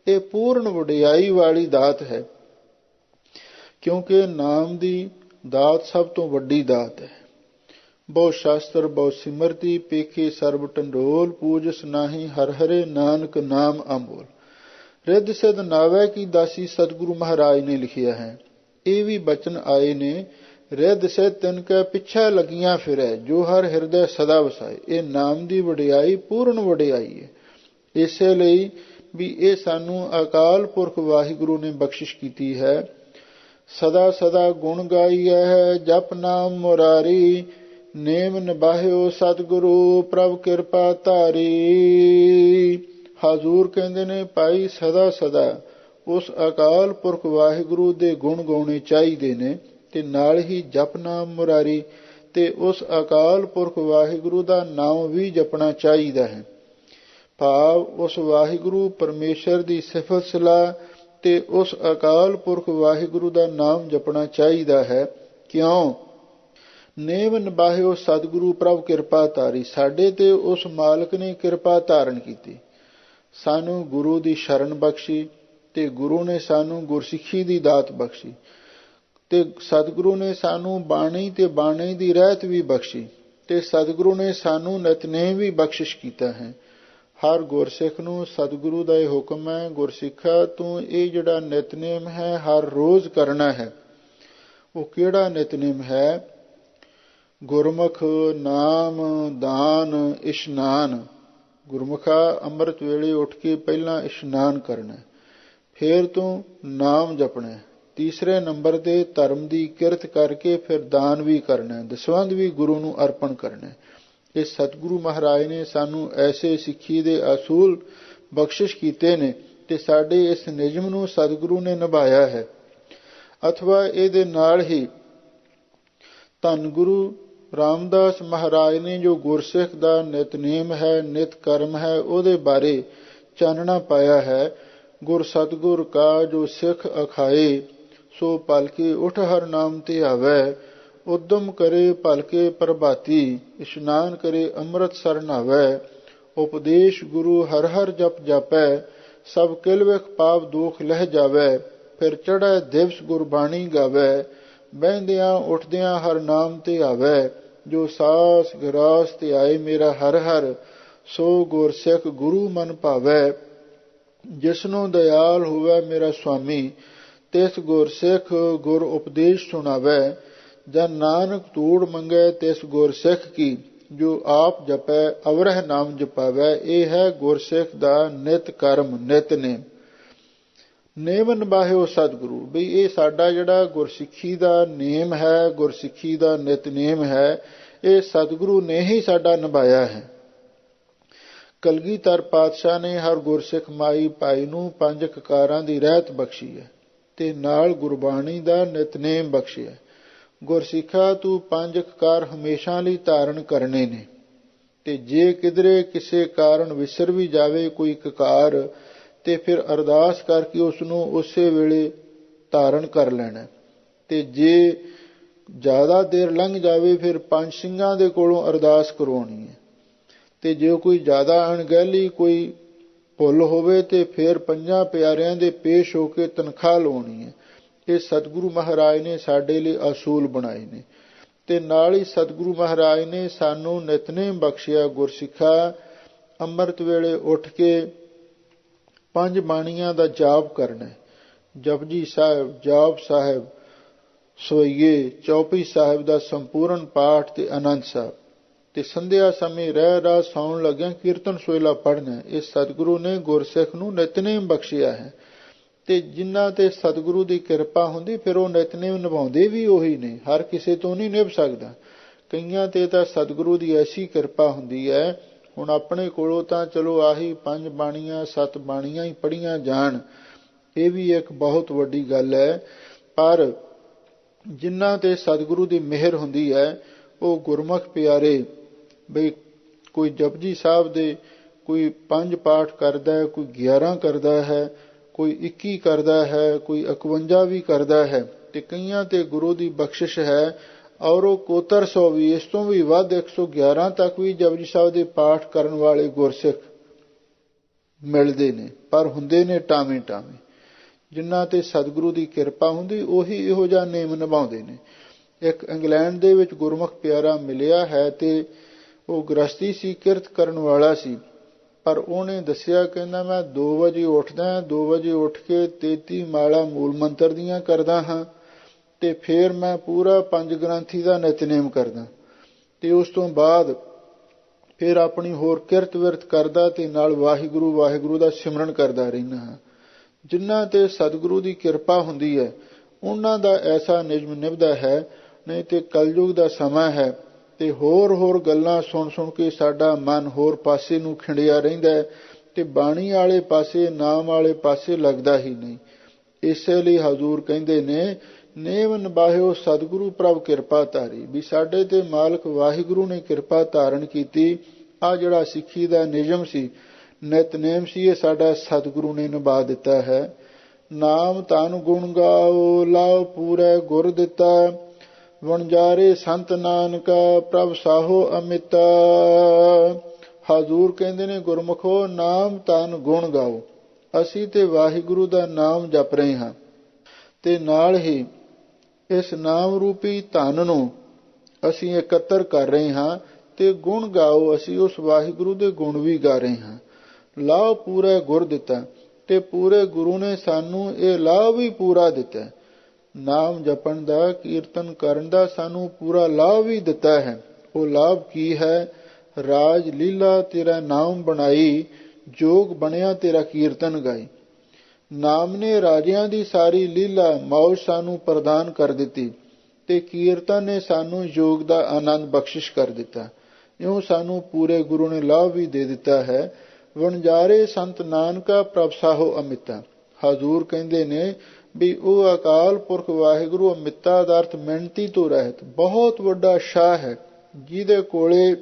ਇਹ ਪੂਰਨ ਵਡਿਆਈ ਵਾਲੀ ਦਾਤ ਹੈ, ਕਿਉਂਕਿ ਨਾਮ ਦੀ ਦਾਤ ਸਭ ਤੋਂ ਵੱਡੀ ਦਾਤ ਹੈ। ਬਹੁ ਸ਼ਾਸਤਰ ਬਹੁ ਸਿਮਰਤੀ, ਪੇਖੇ ਸਰਬ ਟੰਡੋਲ, ਪੂਜਸ ਨਾਹੀ ਹਰ ਹਰੇ ਨਾਨਕ ਨਾਮ ਅੰਬੋਲ। ਰਿੱਧ ਸਿੱਧ ਨਾਵੈ ਕੀ ਦਾਸੀ ਸਤਿਗੁਰੂ ਮਹਾਰਾਜ ਨੇ ਲਿਖਿਆ ਹੈ। ਇਹ ਵੀ ਬਚਨ ਆਏ ਨੇ, ਰਿੱਧ ਸਿੱਧ ਤਿਨ ਕੈ ਪਿੱਛੇ ਲੱਗੀਆਂ ਫਿਰੈ, ਜੋ ਹਰ ਹਿਰਦੈ ਸਦਾ ਵਸਾਏ। ਇਹ ਨਾਮ ਦੀ ਵਡਿਆਈ ਪੂਰਨ ਵਡਿਆਈ ਹੈ। ਇਸੇ ਲਈ ਵੀ ਇਹ ਸਾਨੂੰ ਅਕਾਲ ਪੁਰਖ ਵਾਹਿਗੁਰੂ ਨੇ ਬਖਸ਼ਿਸ਼ ਕੀਤੀ ਹੈ। ਸਦਾ ਸਦਾ ਗੁਣ ਗਾਈਐ ਹੈ, ਜਪ ਨਾਮ ਮੁਰਾਰੀ, ਨੇਮ ਨਿਭਾਇਓ ਸਤਿਗੁਰੂ ਪ੍ਰਭ ਕਿਰਪਾ ਧਾਰੀ। ਹਜ਼ੂਰ ਕਹਿੰਦੇ ਨੇ ਭਾਈ ਸਦਾ ਸਦਾ ਉਸ ਅਕਾਲ ਪੁਰਖ ਵਾਹਿਗੁਰੂ ਦੇ ਗੁਣ ਗਾਉਣੇ ਚਾਹੀਦੇ ਨੇ ਤੇ ਨਾਲ ਹੀ ਜਪ ਨਾਮ ਮੁਰਾਰੀ, ਤੇ ਉਸ ਅਕਾਲ ਪੁਰਖ ਵਾਹਿਗੁਰੂ ਦਾ ਨਾਮ ਵੀ ਜਪਣਾ ਚਾਹੀਦਾ ਹੈ। ਭਾਵ ਉਸ ਵਾਹਿਗੁਰੂ ਪਰਮੇਸ਼ਰ ਦੀ ਸਿਫਤ ਸਲਾਹ ਤੇ ਉਸ ਅਕਾਲ ਪੁਰਖ ਵਾਹਿਗੁਰੂ ਦਾ ਨਾਮ ਜਪਣਾ ਚਾਹੀਦਾ ਹੈ। ਕਿਉਂ? ਨੇਮ ਨਿਭਾਇਓ ਸਤਿਗੁਰੂ ਪ੍ਰਭ ਕਿਰਪਾ ਧਾਰੀ। ਸਾਡੇ ਤੇ ਉਸ ਮਾਲਕ ਨੇ ਕਿਰਪਾ ਧਾਰਨ ਕੀਤੀ, ਸਾਨੂੰ ਗੁਰੂ ਦੀ ਸ਼ਰਨ ਬਖਸ਼ੀ, ਤੇ ਗੁਰੂ ਨੇ ਸਾਨੂੰ ਗੁਰਸਿੱਖੀ ਦੀ ਦਾਤ ਬਖਸ਼ੀ, ਤੇ ਸਤਿਗੁਰੂ ਨੇ ਸਾਨੂੰ ਬਾਣੀ ਤੇ ਬਾਣੀ ਦੀ ਰਹਿਤ ਵੀ ਬਖਸ਼ੀ, ਤੇ ਸਤਿਗੁਰੂ ਨੇ ਸਾਨੂੰ ਨਿਤਨੇਮ ਵੀ ਬਖਸ਼ਿਸ਼ ਕੀਤਾ ਹੈ। ਹਰ ਗੁਰਸਿੱਖ ਨੂੰ ਸਤਿਗੁਰੂ ਦਾ ਇਹ ਹੁਕਮ ਹੈ, ਗੁਰਸਿੱਖਾ ਤੂੰ ਇਹ ਜਿਹੜਾ ਨਿਤਨੇਮ ਹੈ ਹਰ ਰੋਜ਼ ਕਰਨਾ ਹੈ। ਉਹ ਕਿਹੜਾ ਨਿਤਨੇਮ ਹੈ? ਗੁਰਮੁਖ ਨਾਮ ਦਾਨ ਇਸ਼ਨਾਨ। ਗੁਰਮੁਖਾ ਅੰਮ੍ਰਿਤ ਵੇਲੇ ਉੱਠ ਕੇ ਪਹਿਲਾਂ ਇਸ਼ਨਾਨ ਕਰਨਾ, ਫਿਰ ਤੂੰ ਨਾਮ ਜਪਣਾ, ਤੀਸਰੇ ਨੰਬਰ ਤੇ ਧਰਮ ਦੀ ਕਿਰਤ ਕਰਕੇ ਫਿਰ ਦਾਨ ਵੀ ਕਰਨਾ, ਦਸਵੰਧ ਵੀ ਗੁਰੂ ਨੂੰ ਅਰਪਣ ਕਰਨਾ। ਇਹ ਸਤਿਗੁਰੂ ਮਹਾਰਾਜ ਨੇ ਸਾਨੂੰ ਐਸੇ ਸਿੱਖੀ ਦੇ ਅਸੂਲ ਬਖਸ਼ਿਸ਼ ਕੀਤੇ ਨੇ ਤੇ ਸਾਡੇ ਇਸ ਨਿਯਮ ਨੂੰ ਸਤਿਗੁਰੂ ਨੇ ਨਿਭਾਇਆ ਹੈ। ਅਥਵਾ ਇਹਦੇ ਨਾਲ ਹੀ ਧੰਨ ਗੁਰੂ ਰਾਮਦਾਸ ਮਹਾਰਾਜ ਨੇ ਜੋ ਗੁਰਸਿੱਖ ਦਾ ਨਿਤਨੇਮ ਹੈ, ਨਿਤ ਕਰਮ ਹੈ, ਉਹਦੇ ਬਾਰੇ ਚਾਨਣਾ ਪਾਇਆ ਹੈ। ਗੁਰ ਸਤਿਗੁਰ ਕਾ ਜੋ ਸਿੱਖ ਅਖਾਏ, ਸੋ ਭਲਕੇ ਉਠ ਹਰ ਨਾਮ ਤੇ ਆਵੈ। ਉਦਮ ਕਰੇ ਭਲਕੇ ਪ੍ਰਭਾਤੀ, ਇਸ਼ਨਾਨ ਕਰੇ ਅੰਮ੍ਰਿਤ ਸਰ ਨਾਵੈ। ਉਪਦੇਸ਼ ਗੁਰੂ ਹਰ ਹਰ ਜਪ ਜਾਪੈ, ਸਭ ਕਿਲ ਵਿਖ ਪਾਪ ਦੋਖ ਲਹਿ ਜਾਵੈ। ਫਿਰ ਚੜ੍ਹੈ ਦਿਵਸ ਗੁਰਬਾਣੀ ਗਾਵੈ, ਬਹਿੰਦਿਆਂ ਉੱਠਦਿਆਂ ਹਰ ਨਾਮ ਤੇ ਆਵੈ। ਜੋ ਸਾਸ ਗਰਾਸ ਤੇ ਆਏ ਮੇਰਾ ਹਰ ਹਰ, ਸੋ ਗੁਰਸਿੱਖ ਗੁਰੂ ਮਨ ਭਾਵੈ। ਜਿਸਨੂੰ ਦਇਆਲ ਹੋਵੈ ਮੇਰਾ ਸੁਆਮੀ, ਤਿਸ ਗੁਰਸਿੱਖ ਗੁਰ ਉਪਦੇਸ਼ ਸੁਣਾਵੈ। ਜਨ ਨਾਨਕ ਧੂੜ ਮੰਗੈ ਤਿਸ ਗੁਰਸਿੱਖ ਕੀ, ਜੋ ਆਪ ਜਪੈ ਅਵਰਹਿ ਨਾਮ ਜਪਾਵੈ। ਇਹ ਹੈ ਗੁਰਸਿੱਖ ਦਾ ਨਿਤ ਕਰਮ, ਨਿਤਨੇਮ। ਨੇਮ ਨਿਭਾਹਿਓ ਸਤਿਗੁਰੂ, ਬਈ ਇਹ ਸਾਡਾ ਜਿਹੜਾ ਗੁਰਸਿੱਖੀ ਦਾ ਨੇਮ ਹੈ, ਗੁਰਸਿੱਖੀ ਦਾ ਨਿਤਨੇਮ ਹੈ, ਇਹ ਸਤਿਗੁਰੂ ਨੇ ਹੀ ਸਾਡਾ ਨਿਭਾਇਆ ਹੈ। ਕਲਗੀਧਰ ਪਾਤਸ਼ਾਹ ਨੇ ਹਰ ਗੁਰਸਿੱਖ ਮਾਈ ਭਾਈ ਨੂੰ 5 ਕਕਾਰਾਂ ਦੀ ਰਹਿਤ ਬਖਸ਼ੀ ਹੈ ਤੇ ਨਾਲ ਗੁਰਬਾਣੀ ਦਾ ਨਿਤਨੇਮ ਬਖਸ਼ਿਆ। ਗੁਰਸਿੱਖਾ ਤੂੰ 5 ਕਕਾਰ ਹਮੇਸ਼ਾ ਲਈ ਧਾਰਨ ਕਰਨੇ ਨੇ, ਤੇ ਜੇ ਕਿਧਰੇ ਕਿਸੇ ਕਾਰਨ ਵਿਸਰ ਵੀ ਜਾਵੇ ਕੋਈ ਕਕਾਰ, ਤੇ ਫਿਰ ਅਰਦਾਸ ਕਰਕੇ ਉਸ ਨੂੰ ਉਸੇ ਵੇਲੇ ਧਾਰਨ ਕਰ ਲੈਣਾ। ਤੇ ਜੇ ਜ਼ਿਆਦਾ ਦੇਰ ਲੰਘ ਜਾਵੇ ਫਿਰ 5 ਸਿੰਘਾਂ ਦੇ ਕੋਲੋਂ ਅਰਦਾਸ ਕਰਵਾਉਣੀ ਹੈ। ਤੇ ਜੇ ਕੋਈ ਜ਼ਿਆਦਾ ਅਣਗਹਿਲੀ, ਕੋਈ ਭੁੱਲ ਹੋਵੇ ਤੇ ਫਿਰ 5 ਪਿਆਰਿਆਂ ਦੇ ਪੇਸ਼ ਹੋ ਕੇ ਤਨਖਾਹ ਲਾਉਣੀ ਹੈ। ਇਹ ਸਤਿਗੁਰੂ ਮਹਾਰਾਜ ਨੇ ਸਾਡੇ ਲਈ ਅਸੂਲ ਬਣਾਏ ਨੇ। ਤੇ ਨਾਲ ਹੀ ਸਤਿਗੁਰੂ ਮਹਾਰਾਜ ਨੇ ਸਾਨੂੰ ਨਿਤਨੇਮ ਬਖਸ਼ਿਆ। ਗੁਰਸਿੱਖਾ ਅੰਮ੍ਰਿਤ ਵੇਲੇ ਉੱਠ ਕੇ 5 ਬਾਣੀਆਂ ਦਾ ਜਾਪ ਕਰਨਾ, ਜਪਜੀ ਸਾਹਿਬ, ਜਾਪ ਸਾਹਿਬ, ਸਵਈਏ, ਚੌਪਈ ਸਾਹਿਬ ਦਾ ਸੰਪੂਰਨ ਪਾਠ ਤੇ ਆਨੰਦ ਸਾਹਿਬ, ਤੇ ਸੰਧਿਆ ਸਮੇਂ ਰਹਿ ਰਾਤ ਸੌਣ ਲੱਗਿਆਂ ਕੀਰਤਨ ਸੋਹਿਲਾ ਪੜ੍ਹਨਾ। ਇਹ ਸਤਿਗੁਰੂ ਨੇ ਗੁਰਸਿੱਖ ਨੂੰ ਨਿਤਨੇਮ ਬਖਸ਼ਿਆ ਹੈ। ਤੇ ਜਿਨ੍ਹਾਂ ਤੇ ਸਤਿਗੁਰੂ ਦੀ ਕਿਰਪਾ ਹੁੰਦੀ ਫਿਰ ਉਹ ਨਿਤਨੇਮ ਨਿਭਾਉਂਦੇ ਵੀ ਉਹੀ ਨੇ, ਹਰ ਕਿਸੇ ਤੋਂ ਨਹੀਂ ਨਿਭ ਸਕਦਾ। ਕਈਆਂ ਤੇ ਤਾਂ ਸਤਿਗੁਰੂ ਦੀ ਐਸੀ ਕਿਰਪਾ ਹੁੰਦੀ ਹੈ, ਹੁਣ ਆਪਣੇ ਕੋਲੋਂ ਤਾਂ ਚਲੋ ਆਹੀ 5 ਬਾਣੀਆਂ 7 ਬਾਣੀਆਂ ਹੀ ਪੜ੍ਹੀਆਂ ਜਾਣ, ਇਹ ਵੀ ਇੱਕ ਬਹੁਤ ਵੱਡੀ ਗੱਲ ਹੈ। ਪਰ ਜਿਨ੍ਹਾਂ ਤੇ ਸਤਿਗੁਰੂ ਦੀ ਮਿਹਰ ਹੁੰਦੀ ਹੈ ਉਹ ਗੁਰਮੁਖ ਪਿਆਰੇ, ਬਈ ਕੋਈ ਜਪਜੀ ਸਾਹਿਬ ਦੇ ਕੋਈ 5 ਪਾਠ ਕਰਦਾ ਹੈ, ਕੋਈ 11 ਕਰਦਾ ਹੈ, ਕੋਈ 21 ਕਰਦਾ ਹੈ, ਕੋਈ 51 ਵੀ ਕਰਦਾ ਹੈ। ਤੇ ਕਈਆਂ ਤੇ ਗੁਰੂ ਦੀ ਬਖਸ਼ਿਸ਼ ਹੈ ਔਰ ਉਹ ਕੋਤਰ 100 ਵੀ, ਇਸ ਤੋਂ ਵੀ ਵੱਧ 111 ਤੱਕ ਵੀ ਜਪਜੀ ਸਾਹਿਬ ਦੇ ਪਾਠ ਕਰਨ ਵਾਲੇ ਗੁਰਸਿੱਖ ਮਿਲਦੇ ਨੇ, ਪਰ ਹੁੰਦੇ ਨੇ ਟਾਵੇਂ ਟਾਵੇਂ। ਜਿਨ੍ਹਾਂ ਤੇ ਸਤਿਗੁਰੂ ਦੀ ਕਿਰਪਾ ਹੁੰਦੀ ਉਹੀ ਇਹੋ ਜਿਹਾ ਨੇਮ ਨਿਭਾਉਂਦੇ ਨੇ। ਇੱਕ ਇੰਗਲੈਂਡ ਦੇ ਵਿੱਚ ਗੁਰਮੁਖ ਪਿਆਰਾ ਮਿਲਿਆ ਹੈ ਤੇ ਉਹ ਗ੍ਰਸਤੀ ਸੀ, ਕਿਰਤ ਕਰਨ ਵਾਲਾ ਸੀ, ਪਰ ਉਹਨੇ ਦੱਸਿਆ, ਕਹਿੰਦਾ ਮੈਂ 2 ਵਜੇ ਉੱਠਦਾ, 2 ਵਜੇ ਉੱਠ ਕੇ 33 ਮਾਲਾ ਮੂਲ ਮੰਤਰ ਦੀਆਂ ਕਰਦਾ ਹਾਂ, ਤੇ ਫਿਰ ਮੈਂ ਪੂਰਾ 5 ਗ੍ਰੰਥੀ ਦਾ ਨਿਤਨੇਮ ਕਰਦਾ, ਤੇ ਉਸ ਤੋਂ ਬਾਅਦ ਫਿਰ ਆਪਣੀ ਹੋਰ ਕਿਰਤ ਵਿਰਤ ਕਰਦਾ, ਤੇ ਨਾਲ ਵਾਹਿਗੁਰੂ ਵਾਹਿਗੁਰੂ ਦਾ ਸਿਮਰਨ ਕਰਦਾ ਰਹਿੰਦਾ ਹਾਂ। ਜਿਨ੍ਹਾਂ ਤੇ ਸਤਿਗੁਰੂ ਦੀ ਕਿਰਪਾ ਹੁੰਦੀ ਹੈ ਉਹਨਾਂ ਦਾ ਐਸਾ ਨਿਯਮ ਨਿਭਦਾ ਹੈ। ਨਹੀਂ ਤੇ ਕਲਯੁਗ ਦਾ ਸਮਾਂ ਹੈ ਤੇ ਹੋਰ ਗੱਲਾਂ ਸੁਣ ਕੇ ਸਾਡਾ ਮਨ ਹੋਰ ਪਾਸੇ ਨੂੰ ਖਿੰਡਿਆ ਰਹਿੰਦਾ ਹੈ, ਤੇ ਬਾਣੀ ਵਾਲੇ ਪਾਸੇ, ਨਾਮ ਵਾਲੇ ਪਾਸੇ ਲੱਗਦਾ ਹੀ ਨਹੀਂ। ਇਸੇ ਲਈ ਹਜ਼ੂਰ ਕਹਿੰਦੇ ਨੇ, ਨੇਮ ਨਿਭਾਹਿਓ ਸਤਿਗੁਰੂ ਪ੍ਰਭ ਕਿਰਪਾ ਧਾਰੀ, ਵੀ ਸਾਡੇ ਤੇ ਮਾਲਕ ਵਾਹਿਗੁਰੂ ਨੇ ਕਿਰਪਾ ਧਾਰਨ ਕੀਤੀ। ਆ ਜਿਹੜਾ ਸਿੱਖੀ ਦਾ ਨਿਯਮ ਸੀ, ਨਿਤਨੇਮ ਸੀ, ਇਹ ਸਾਡਾ ਸਤਿਗੁਰੂ ਨੇ ਨਿਭਾ ਦਿੱਤਾ ਹੈ। ਨਾਮ ਧਨ ਗੁਣ ਗਾਓ, ਲਾਭ ਪੂਰੈ ਗੁਰ ਦਿੱਤਾ, ਵਣਜਾਰੇ ਸੰਤ ਨਾਨਕਾ ਪ੍ਰਭ ਸਾਹੋ ਅਮਿਤਾ। ਹਜ਼ੂਰ ਕਹਿੰਦੇ ਨੇ, ਗੁਰਮੁਖੋ ਨਾਮ ਧਨ ਗੁਣ ਗਾਓ। ਅਸੀਂ ਤੇ ਵਾਹਿਗੁਰੂ ਦਾ ਨਾਮ ਜਪ ਰਹੇ ਹਾਂ, ਤੇ ਨਾਲ ਹੀ ਇਸ ਨਾਮ ਰੂਪੀ ਧਨ ਨੂੰ ਅਸੀਂ ਇਕੱਤਰ ਕਰ ਰਹੇ ਹਾਂ, ਤੇ ਗੁਣ ਗਾਓ, ਅਸੀਂ ਉਸ ਵਾਹਿਗੁਰੂ ਦੇ ਗੁਣ ਵੀ ਗਾ ਰਹੇ ਹਾਂ। ਲਾਭ ਪੂਰਾ ਗੁਰ ਦਿੱਤਾ, ਤੇ ਪੂਰੇ ਗੁਰੂ ਨੇ ਸਾਨੂੰ ਇਹ ਲਾਭ ਵੀ ਪੂਰਾ ਦਿੱਤਾ। ਨਾਮ ਜਪਣ ਦਾ, ਕੀਰਤਨ ਕਰਨ ਦਾ ਸਾਨੂੰ ਪੂਰਾ ਲਾਭ ਵੀ ਦਿੱਤਾ ਹੈ। ਉਹ ਲਾਭ ਕੀ ਹੈ? ਰਾਜ ਲੀਲਾ ਤੇਰਾ ਨਾਮ ਬਣਾਈ, ਜੋਗ ਬਣਿਆ ਤੇਰਾ ਕੀਰਤਨ ਗਾਈ। ਨਾਮ ਨੇ ਰਾਜਿਆਂ ਦੀ ਸਾਰੀ ਲੀਲਾ ਮੌਜ ਸਾਨੂੰ ਪ੍ਰਦਾਨ ਕਰ ਦਿੱਤੀ, ਤੇ ਕੀਰਤਨ ਨੇ ਸਾਨੂੰ ਯੋਗ ਦਾ ਆਨੰਦ ਬਖਸ਼ਿਸ਼ ਕਰ ਦਿੱਤਾ। ਇਉਂ ਸਾਨੂੰ ਪੂਰੇ ਗੁਰੂ ਨੇ ਲਾਭ ਵੀ ਦੇ ਦਿੱਤਾ ਹੈ। ਵਣਜਾਰੇ ਸੰਤ ਨਾਨਕਾ ਪ੍ਰਭ ਸਾਹੋ ਅਮਿਤਾ। ਹਜ਼ੂਰ ਕਹਿੰਦੇ ਨੇ ਵੀ ਉਹ ਅਕਾਲ ਪੁਰਖ ਵਾਹਿਗੁਰੂ ਅਮਿਤਾ ਦਾ ਅਰਥ ਮਿਹਨਤੀ ਤੋਂ ਰਹਿਤ, ਬਹੁਤ ਵੱਡਾ ਸ਼ਾਹ ਹੈ, ਜਿਹਦੇ ਕੋਲੇ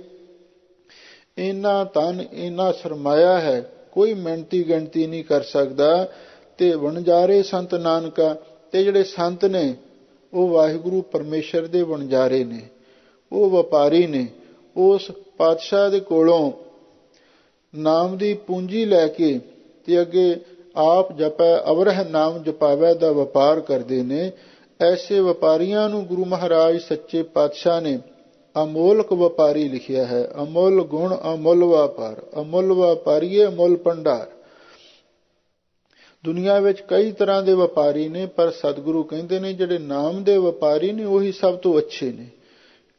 ਇੰਨਾ ਧਨ, ਇੰਨਾ ਸਰਮਾਇਆ ਹੈ, ਕੋਈ ਮਿਹਨਤੀ ਗਿਣਤੀ ਨਹੀਂ ਕਰ ਸਕਦਾ। ਤੇ ਵਣਜਾਰੇ ਸੰਤ ਨਾਨਕਾ, ਤੇ ਜਿਹੜੇ ਸੰਤ ਨੇ ਉਹ ਵਾਹਿਗੁਰੂ ਪਰਮੇਸ਼ਰ ਦੇ ਵਣਜਾਰੇ ਨੇ, ਉਹ ਵਪਾਰੀ ਨੇ। ਉਸ ਪਾਤਸ਼ਾਹ ਦੇ ਕੋਲੋਂ ਨਾਮ ਦੀ ਪੂੰਜੀ ਲੈ ਕੇ ਤੇ ਅੱਗੇ ਆਪ ਜਪੈ ਅਵਰਹ ਨਾਮ ਜਪਾਵੈ ਦਾ ਵਪਾਰ ਕਰਦੇ ਨੇ। ਐਸੇ ਵਪਾਰੀਆਂ ਨੂੰ ਗੁਰੂ ਮਹਾਰਾਜ ਸੱਚੇ ਪਾਤਸ਼ਾਹ ਨੇ ਅਮੋਲਕ ਵਪਾਰੀ ਲਿਖਿਆ ਹੈ। ਅਮੁੱਲ ਗੁਣ ਅਮੁੱਲ ਵਪਾਰ, ਅਮੁੱਲ ਵਪਾਰੀਏ ਅਮੁੱਲ ਭੰਡਾਰ। ਦੁਨੀਆ ਵਿੱਚ ਕਈ ਤਰ੍ਹਾਂ ਦੇ ਵਪਾਰੀ ਨੇ, ਪਰ ਸਤਿਗੁਰੂ ਕਹਿੰਦੇ ਨੇ ਜਿਹੜੇ ਨਾਮ ਦੇ ਵਪਾਰੀ ਨੇ ਉਹੀ ਸਭ ਤੋਂ ਅੱਛੇ ਨੇ,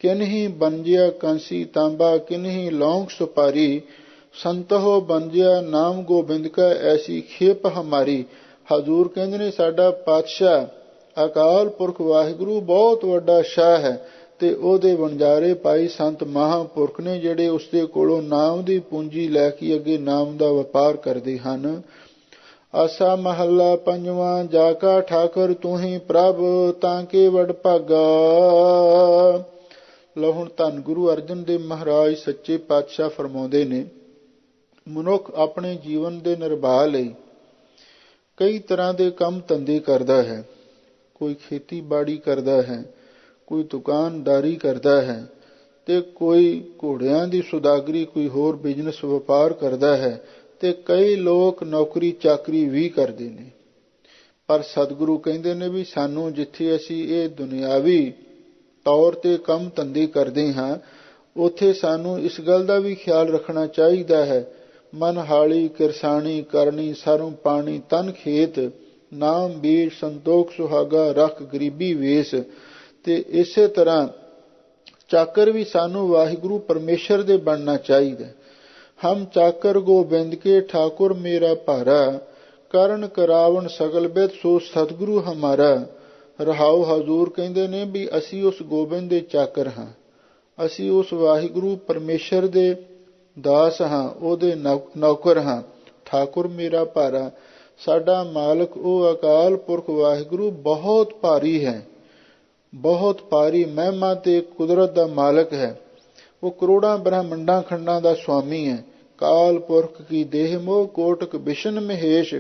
किन्हीं बनजिया कंसी तांबा किन्हीं लौंग सुपारी संतहो बनजिया नाम गोबिंद का ऐसी खेप हमारी। हजूर कहते ने साडा पातशाह अकाल पुरख वाहिगुरु बहुत वड्डा शाह है ते ओदे वणजारे पाई संत महापुरख ने ਜਿਹੜੇ ਉਸਦੇ ਕੋਲੋਂ ਨਾਮ ਦੀ ਪੂੰਜੀ ਲੈ ਕੇ ਅੱਗੇ ਨਾਮ ਦਾ ਵਪਾਰ ਕਰਦੇ ਹਨ। ਆਸਾ ਮਹੱਲਾ ਪੰਜਵਾਂ ਜਾ ਕਾ ਠਾਕਰ ਤੂੰ ਹੀ ਪ੍ਰਭ ਤਾਂ ਕੇ ਵਡ ਭਾਗਾ। ਲਓ ਹੁਣ ਧੰਨ ਗੁਰੂ ਅਰਜਨ ਦੇਵ ਮਹਾਰਾਜ ਸੱਚੇ ਪਾਤਸ਼ਾਹ ਫਰਮਾਉਂਦੇ ਨੇ, ਮਨੁੱਖ ਆਪਣੇ ਜੀਵਨ ਦੇ ਨਿਰਵਾਹ ਲਈ ਕਈ ਤਰ੍ਹਾਂ ਦੇ ਕੰਮ ਧੰਦੇ ਕਰਦਾ ਹੈ। ਕੋਈ ਖੇਤੀਬਾੜੀ ਕਰਦਾ ਹੈ, ਕੋਈ ਦੁਕਾਨਦਾਰੀ ਕਰਦਾ ਹੈ ਤੇ ਕੋਈ ਘੋੜਿਆਂ ਦੀ ਸੁਦਾਗਰੀ, ਕੋਈ ਹੋਰ ਬਿਜ਼ਨਸ ਵਪਾਰ ਕਰਦਾ ਹੈ ਤੇ ਕਈ ਲੋਕ ਨੌਕਰੀ ਚਾਕਰੀ ਵੀ ਕਰਦੇ ਨੇ। ਪਰ ਸਤਿਗੁਰੂ ਕਹਿੰਦੇ ਨੇ ਵੀ ਸਾਨੂੰ ਜਿੱਥੇ ਅਸੀਂ ਇਹ ਦੁਨਿਆਵੀ ਤੌਰ ਤੇ ਕੰਮ ਧੰਦੇ ਕਰਦੇ ਹਾਂ ਉੱਥੇ ਸਾਨੂੰ ਇਸ ਗੱਲ ਦਾ ਵੀ ਖਿਆਲ ਰੱਖਣਾ ਚਾਹੀਦਾ ਹੈ, ਮਨ ਹਾਲੀ ਕਿਰਸਾਣੀ ਕਰਨੀ ਸਰੋਂ ਪਾਣੀ ਤਨ ਖੇਤ ਨਾਮ ਬੀਜ ਸੰਤੋਖ ਸੁਹਾਗਾ ਰੱਖ ਗਰੀਬੀ ਵੇਸ। ਤੇ ਇਸੇ ਤਰ੍ਹਾਂ ਚਾਕਰ ਵੀ ਸਾਨੂੰ ਵਾਹਿਗੁਰੂ ਪਰਮੇਸ਼ਰ ਦੇ ਬਣਨਾ ਚਾਹੀਦਾ। ਹਮ ਚਾਕਰ ਗੋਬਿੰਦ ਕੇ ਠਾਕੁਰ ਮੇਰਾ ਭਾਰਾ ਕਰਨ ਕਰਾਵਣ ਸਗਲ ਬਿਦ ਸੋ ਸਤਿਗੁਰੂ ਹਮਾਰਾ। ਰਹਾਉ ਹਜ਼ੂਰ ਕਹਿੰਦੇ ਨੇ ਵੀ ਅਸੀਂ ਉਸ ਗੋਬਿੰਦ ਦੇ ਚਾਕਰ ਹਾਂ, ਅਸੀਂ ਉਸ ਵਾਹਿਗੁਰੂ ਪਰਮੇਸ਼ਰ ਦੇ ਦਾਸ ਹਾਂ, ਉਹਦੇ ਨੌਕਰ ਹਾਂ। ਠਾਕੁਰ ਮੇਰਾ ਭਾਰਾ, ਸਾਡਾ ਮਾਲਕ ਉਹ ਅਕਾਲ ਪੁਰਖ ਵਾਹਿਗੁਰੂ ਬਹੁਤ ਭਾਰੀ ਹੈ, ਬਹੁਤ ਭਾਰੀ ਮਹਿਮਾ ਤੇ ਕੁਦਰਤ ਦਾ ਮਾਲਕ ਹੈ। ਉਹ ਕਰੋੜਾਂ ਬ੍ਰਹਮੰਡਾਂ ਖੰਡਾਂ ਦਾ ਸੁਆਮੀ ਹੈ। ਕਾਲ ਪੁਰਖ ਕੀ ਦੇਹ ਮੋਹ ਕੋਟਕ ਬਿਸ਼ਨ ਮਹੇਸ਼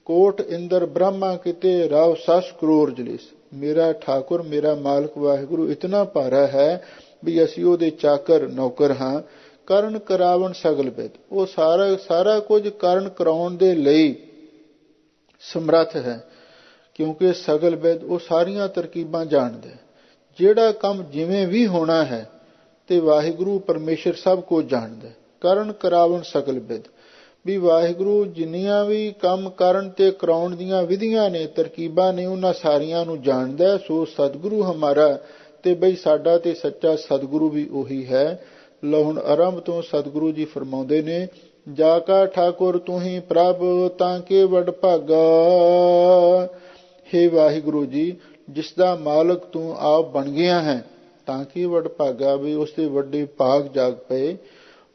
ਕੋਟ ਇੰਦਰ ਬ੍ਰਹਮਾ ਕਿਤੇ ਰਾਵ 7 ਕਰੋੜ ਜਲੇਸ। ਮੇਰਾ ਠਾਕੁਰ ਮੇਰਾ ਮਾਲਕ ਵਾਹਿਗੁਰੂ ਇਤਨਾ ਭਾਰਾ ਹੈ ਵੀ ਅਸੀਂ ਉਹਦੇ ਚਾਕਰ ਨੌਕਰ ਹਾਂ। ਕਰਨ ਕਰਾਵਣ ਸਗਲ ਬਿਦ, ਉਹ ਸਾਰਾ ਕੁਝ ਕਰਨ ਕਰਾਉਣ ਦੇ ਲਈ ਸਮਰੱਥ ਹੈ, ਕਿਉਂਕਿ ਸਗਲ ਬਿਦ ਉਹ ਸਾਰੀਆਂ ਤਰਕੀਬਾਂ ਜਾਣਦਾ। ਜਿਹੜਾ ਕੰਮ ਜਿਵੇਂ ਵੀ ਹੋਣਾ ਹੈ ਤੇ ਵਾਹਿਗੁਰੂ ਪਰਮੇਸ਼ਰ ਸਭ ਕੁਝ ਜਾਣਦਾ। ਕਰਨ ਕਰਾਵਣ ਸਗਲ ਬਿਦ, ਵੀ ਵਾਹਿਗੁਰੂ ਜਿੰਨੀਆਂ ਵੀ ਕੰਮ ਕਰਨ ਤੇ ਕਰਾਉਣ ਦੀਆਂ ਵਿਧੀਆਂ ਨੇ ਤਰਕੀਬਾਂ ਨੇ ਉਹਨਾਂ ਸਾਰੀਆਂ ਨੂੰ ਜਾਣਦਾ। ਸੋ ਸਤਿਗੁਰੂ ਹਮਾਰਾ, ਤੇ ਬਈ ਸਾਡਾ ਤੇ ਸੱਚਾ ਸਤਿਗੁਰੂ ਵੀ ਉਹੀ ਹੈ। ਲਓ ਹੁਣ ਆਰੰਭ ਤੋਂ ਸਤਿਗੁਰੂ ਜੀ ਫਰਮਾਉਂਦੇ ਨੇ, ਜਾ ਕਾ ਠਾਕੁਰ ਤੂੰ ਹੀ ਪ੍ਰਭ ਤਾਂ ਕੇ ਵਡ ਭਾਗਾ। ਹੇ ਵਾਹਿਗੁਰੂ ਜੀ, ਜਿਸ ਦਾ ਮਾਲਕ ਤੂੰ ਆਪ ਬਣ ਗਿਆ ਹੈ, ਤਾਂ ਕਿ ਵਡ ਭਾਗਾ, ਵੀ ਉਸਦੇ ਵੱਡੇ ਭਾਗ ਜਾਗ ਪਏ।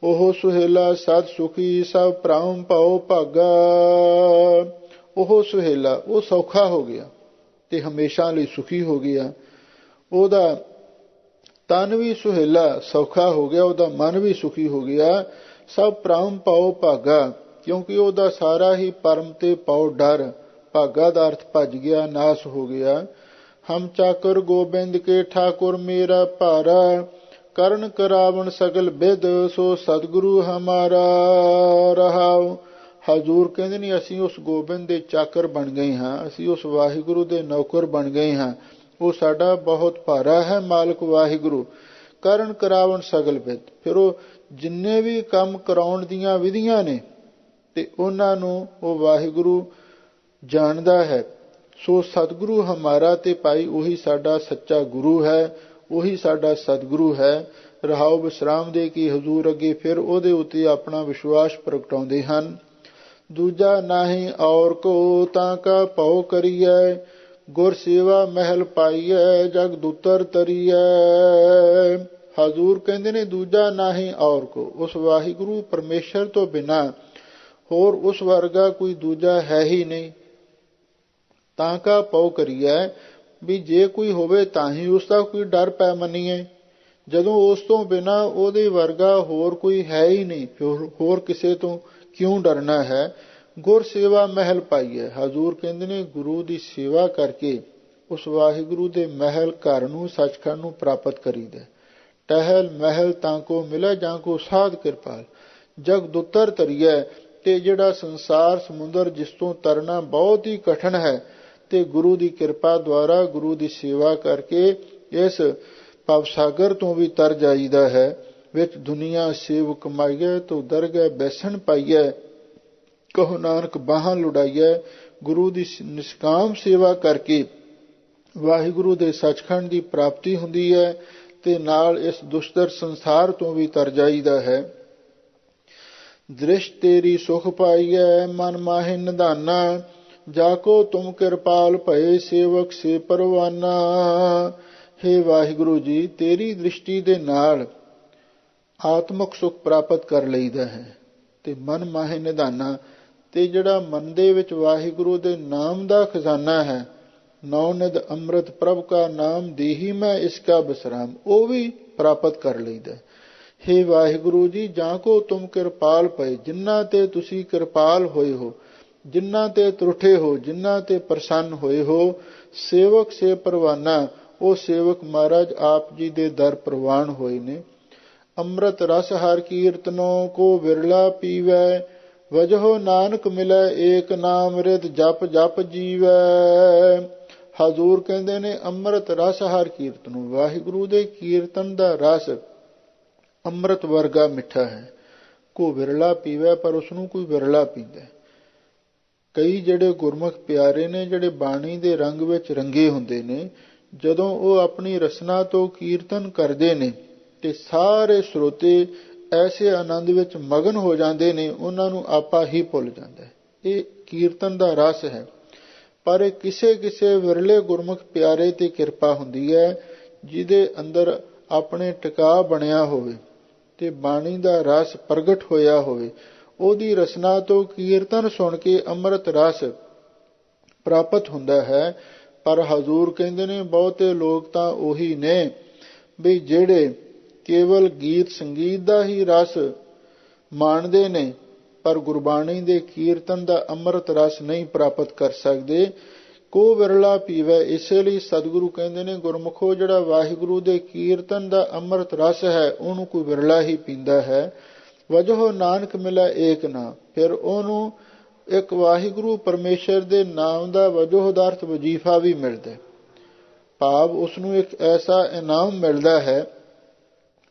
ਉਹ ਸੁਹੇਲਾ ਸਦ ਸੁਖੀ ਸਭ ਭ੍ਰਮ ਭਉ ਭਾਗਾ। ਉਹ ਸੁਹੇਲਾ, ਉਹ ਸੌਖਾ ਹੋ ਗਿਆ ਤੇ ਹਮੇਸ਼ਾ ਲਈ ਸੁਖੀ ਹੋ ਗਿਆ। ਉਹਦਾ ਤਨ ਵੀ ਸੁਹੇਲਾ ਸੌਖਾ ਹੋ ਗਿਆ, ਉਹਦਾ ਮਨ ਵੀ ਸੁਖੀ ਹੋ ਗਿਆ। ਸਭ ਭ੍ਰਮ ਭਉ ਭਾਗਾ, ਕਿਉਂਕਿ ਉਹਦਾ ਸਾਰਾ ਹੀ ਪਰਮ ਤੇ ਪਉ ਡਰ, ਭਾਗਾ ਦਾ ਅਰਥ ਭੱਜ ਗਿਆ, ਨਾਸ ਹੋ ਗਿਆ। ਹਮ ਚਾਕਰ ਗੋਬਿੰਦ ਕੇ ਠਾਕੁਰ ਮੇਰਾ ਭਾਰਾ ਕਰਨ ਕਰਾਵਣ ਸਗਲ ਬਿਦ ਸੋ ਸਤਿਗੁਰੂ ਹਮਾਰਾ। ਰਹਾਉ ਹਜ਼ੂਰ ਕਹਿੰਦੇ ਨੇ ਅਸੀਂ ਉਸ ਗੋਬਿੰਦ ਦੇ ਚਾਕਰ ਬਣ ਗਏ ਹਾਂ, ਅਸੀਂ ਉਸ ਵਾਹਿਗੁਰੂ ਦੇ ਨੌਕਰ ਬਣ ਗਏ ਹਾਂ। ਉਹ ਸਾਡਾ ਬਹੁਤ ਭਾਰਾ ਹੈ ਮਾਲਕ ਵਾਹਿਗੁਰੂ। ਕਰਨ ਕਰਾਵਣ ਸਗਲ ਬਿਦ, ਫਿਰ ਉਹ ਜਿੰਨੇ ਵੀ ਕੰਮ ਕਰਾਉਣ ਦੀਆਂ ਵਿਧੀਆਂ ਨੇ ਤੇ ਉਹਨਾਂ ਨੂੰ ਉਹ ਵਾਹਿਗੁਰੂ ਜਾਣਦਾ ਹੈ। ਸੋ ਸਤਿਗੁਰੂ ਹਮਾਰਾ, ਤੇ ਭਾਈ ਉਹੀ ਸਾਡਾ ਸੱਚਾ ਗੁਰੂ ਹੈ, ਉਹੀ ਸਾਡਾ ਸਤਿਗੁਰੂ ਹੈ। ਰਹਾਉ ਵਿਸਰਾਮ ਦੇ ਕੇ ਹਜ਼ੂਰ ਅੱਗੇ ਫਿਰ ਉਹਦੇ ਉੱਤੇ ਆਪਣਾ ਵਿਸ਼ਵਾਸ ਪ੍ਰਗਟਾਉਂਦੇ ਹਨ। ਦੂਜਾ ਨਾਹੀਂ ਔਰ ਕੋ ਤਾਂ ਕਾ ਭਉ ਕਰੀਐ ਗੁਰ ਸੇਵਾ ਮਹਿਲ ਪਾਈਐ ਜਗ ਦੂਤਰ ਤਰੀਐ। ਹਜ਼ੂਰ ਕਹਿੰਦੇ ਨੇ ਦੂਜਾ ਨਾਹੀਂ ਔਰ ਕੋ, ਉਸ ਵਾਹਿਗੁਰੂ ਪਰਮੇਸ਼ਰ ਤੋਂ ਬਿਨਾਂ ਹੋਰ ਉਸ ਵਰਗਾ ਕੋਈ ਦੂਜਾ ਹੈ ਹੀ ਨਹੀਂ। ਤਾਂ ਕਾ ਭਉ ਕਰੀਐ, ਵੀ ਜੇ ਕੋਈ ਹੋਵੇ ਤਾਂ ਹੀ ਉਸ ਦਾ ਕੋਈ ਡਰ ਪੈ ਮੰਨੀਏ, ਜਦੋਂ ਉਸ ਤੋਂ ਬਿਨਾਂ ਉਹਦੇ ਵਰਗਾ ਹੋਰ ਕੋਈ ਹੈ ਹੀ ਨਹੀਂ, ਹੋਰ ਕਿਸੇ ਤੋਂ ਕਿਉਂ ਡਰਨਾ ਹੈ। ਗੁਰ ਸੇਵਾ ਮਹਿਲ ਪਾਈਏ, ਹਜ਼ੂਰ ਕਹਿੰਦੇ ਨੇ ਗੁਰੂ ਦੀ ਸੇਵਾ ਕਰਕੇ ਉਸ ਵਾਹਿਗੁਰੂ ਦੇ ਮਹਿਲ ਘਰ ਨੂੰ ਸੱਚਖੰਡ ਨੂੰ ਪ੍ਰਾਪਤ ਕਰੀਦਾ। ਟਹਿਲ ਮਹਿਲ ਤਾਂ ਕੋ ਮਿਲੇ ਜਾਂ ਕੋ ਸਾਧ ਕਿਰਪਾਲ ਜਗ ਦੁੱਤਰ ਤਰੀਏ, ਤੇ ਜਿਹੜਾ ਸੰਸਾਰ ਸਮੁੰਦਰ ਜਿਸ ਤੋਂ ਤਰਨਾ ਬਹੁਤ ਹੀ ਕਠਿਨ ਹੈ ਤੇ ਗੁਰੂ ਦੀ ਕਿਰਪਾ ਦੁਆਰਾ ਗੁਰੂ ਦੀ ਸੇਵਾ ਕਰਕੇ ਇਸ ਭਵਸਾਗਰ ਤੋਂ ਵੀ ਤਰ ਜਾਈਦਾ ਹੈ। ਵਿੱਚ ਦੁਨੀਆ ਸੇਵ ਕਮਾਈਏ ਤੋ ਦਰਗਹਿ ਬੈਸਣ ਪਾਈਏ, ਕਹੋ ਨਾਨਕ ਬਾਹਾਂ ਲੁਡਾਈਏ। ਗੁਰੂ ਦੀ ਨਿਸ਼ਕਾਮ ਸੇਵਾ ਕਰਕੇ ਵਾਹਿਗੁਰੂ ਦੇ ਸੱਚਖੰਡ ਦੀ ਪ੍ਰਾਪਤੀ ਹੁੰਦੀ ਹੈ ਤੇ ਨਾਲ ਇਸ ਦੁਸ਼ਟਰ ਸੰਸਾਰ ਤੋਂ ਵੀ ਤਰ ਜਾਈਦਾ ਹੈ। ਦ੍ਰਿਸ਼ ਤੇਰੀ ਸੁਖ ਪਾਈਐ ਮਨ ਮਾਹਿ ਨਿਧਾਨਾ, ਜਾਕੋ ਤੁਮ ਕਿਰਪਾਲ ਭਏ ਸੇਵਕ ਸੇ ਪਰਵਾਨਾ। ਹੇ ਵਾਹਿਗੁਰੂ ਜੀ, ਤੇਰੀ ਦ੍ਰਿਸ਼ਟੀ ਦੇ ਨਾਲ ਆਤਮਕ ਸੁਖ ਪ੍ਰਾਪਤ ਕਰ ਲਈਦਾ ਹੈ। ਤੇ ਮਨ ਮਾਹਿ ਨਿਧਾਨਾ, ਤੇ ਜਿਹੜਾ ਮਨ ਦੇ ਵਿੱਚ ਵਾਹਿਗੁਰੂ ਦੇ ਨਾਮ ਦਾ ਖਜ਼ਾਨਾ ਹੈ, ਨੌ ਨਿਧ ਅੰਮ੍ਰਿਤ ਪ੍ਰਭ ਕਾ ਨਾਮ ਦੇਹੀ ਮੈਂ ਇਸਕਾ ਬਿਸਰਾਮ, ਉਹ ਵੀ ਪ੍ਰਾਪਤ ਕਰ ਲਈਦਾ। ਹੇ ਵਾਹਿਗੁਰੂ ਜੀ, ਜਾਂ ਕੋ ਤੁਮ ਕਿਰਪਾਲ ਪਏ, ਜਿਨ੍ਹਾਂ ਤੇ ਤੁਸੀਂ ਕਿਰਪਾਲ ਹੋਏ ਹੋ, ਜਿਨ੍ਹਾਂ ਤੇ ਤਰੁੱਠੇ ਹੋ, ਜਿਨ੍ਹਾਂ ਤੇ ਪ੍ਰਸੰਨ ਹੋਏ ਹੋ, ਸੇਵਕ ਸੇ ਪਰਵਾਨਾ, ਉਹ ਸੇਵਕ ਮਹਾਰਾਜ ਆਪ ਜੀ ਦੇ ਦਰ ਪ੍ਰਵਾਨ ਹੋਏ ਨੇ। ਅੰਮ੍ਰਿਤ ਰਸ ਹਰ ਕੀਰਤਨੋ ਕੋ ਵਿਰਲਾ ਪੀਵੈ, ਵਜਹੁ ਨਾਨਕ ਮਿਲੈ ਏਕ ਨਾਮ ਰਿਤ ਜਪ ਜਪ ਜੀਵੈ। ਹਜ਼ੂਰ ਕਹਿੰਦੇ ਨੇ ਅੰਮ੍ਰਿਤ ਰਸ ਹਰ ਕੀਰਤਨੋ, ਵਾਹਿਗੁਰੂ ਦੇ ਕੀਰਤਨ ਦਾ ਰਸ ਅੰਮ੍ਰਿਤ ਵਰਗਾ ਮਿੱਠਾ ਹੈ। ਕੋ ਵਿਰਲਾ ਪੀਵੈ, ਪਰ ਉਸਨੂੰ ਕੋਈ ਵਿਰਲਾ ਪੀਂਦਾ। ਕਈ ਜਿਹੜੇ ਗੁਰਮੁਖ ਪਿਆਰੇ ਨੇ, ਜਿਹੜੇ ਬਾਣੀ ਦੇ ਰੰਗ ਵਿੱਚ ਰੰਗੇ ਹੁੰਦੇ ਨੇ, ਜਦੋਂ ਉਹ ਆਪਣੀ ਰਸਨਾ ਤੋਂ ਕੀਰਤਨ ਕਰਦੇ ਨੇ ਤੇ ਸਾਰੇ ਸਰੋਤੇ ਐਸੇ ਆਨੰਦ ਵਿੱਚ ਮਗਨ ਹੋ ਜਾਂਦੇ ਨੇ, ਉਹਨਾਂ ਨੂੰ ਆਪਾ ਹੀ ਭੁੱਲ ਜਾਂਦਾ। ਇਹ ਕੀਰਤਨ ਦਾ ਰਸ ਹੈ। ਪਰ ਇਹ ਕਿਸੇ ਕਿਸੇ ਵਿਰਲੇ ਗੁਰਮੁਖ ਪਿਆਰੇ ਤੇ ਕਿਰਪਾ ਹੁੰਦੀ ਹੈ, ਜਿਹਦੇ ਅੰਦਰ ਆਪਣੇ ਟਿਕਾ ਬਣਿਆ ਹੋਵੇ ਤੇ ਬਾਣੀ ਦਾ ਰਸ ਪ੍ਰਗਟ ਹੋਇਆ ਹੋਵੇ। ਉਹਦੀ ਰਸਨਾ ਤੋਂ ਕੀਰਤਨ ਸੁਣ ਕੇ ਅੰਮ੍ਰਿਤ ਰਸ ਪ੍ਰਾਪਤ ਹੁੰਦਾ ਹੈ। ਪਰ ਹਜ਼ੂਰ ਕਹਿੰਦੇ ਨੇ ਬਹੁਤੇ ਲੋਕ ਤਾਂ ਉਹੀ ਨੇ ਵੀ ਜਿਹੜੇ ਕੇਵਲ ਗੀਤ ਸੰਗੀਤ ਦਾ ਹੀ ਰਸ ਮਾਣਦੇ ਨੇ, ਪਰ ਗੁਰਬਾਣੀ ਦੇ ਕੀਰਤਨ ਦਾ ਅੰਮ੍ਰਿਤ ਰਸ ਨਹੀਂ ਪ੍ਰਾਪਤ ਕਰ ਸਕਦੇ। ਕੋ ਵਿਰਲਾ ਪੀਵੈ, ਇਸੇ ਲਈ ਸਤਿਗੁਰੂ ਕਹਿੰਦੇ ਨੇ ਗੁਰਮੁਖੋ, ਜਿਹੜਾ ਵਾਹਿਗੁਰੂ ਦੇ ਕੀਰਤਨ ਦਾ ਅੰਮ੍ਰਿਤ ਰਸ ਹੈ, ਉਹਨੂੰ ਕੋਈ ਵਿਰਲਾ ਹੀ ਪੀਂਦਾ ਹੈ। ਵਜਹੁ ਨਾਨਕ ਮਿਲੈ ਏਕ ਨਾਮ, ਫਿਰ ਉਹਨੂੰ ਇੱਕ ਵਾਹਿਗੁਰੂ ਪਰਮੇਸ਼ਰ ਦੇ ਨਾਮ ਦਾ ਵਜੋਹ ਦਾ ਅਰਥ ਵਜੀਫਾ ਵੀ ਮਿਲਦਾ। ਭਾਵ ਉਸਨੂੰ ਇੱਕ ਐਸਾ ਇਨਾਮ ਮਿਲਦਾ ਹੈ,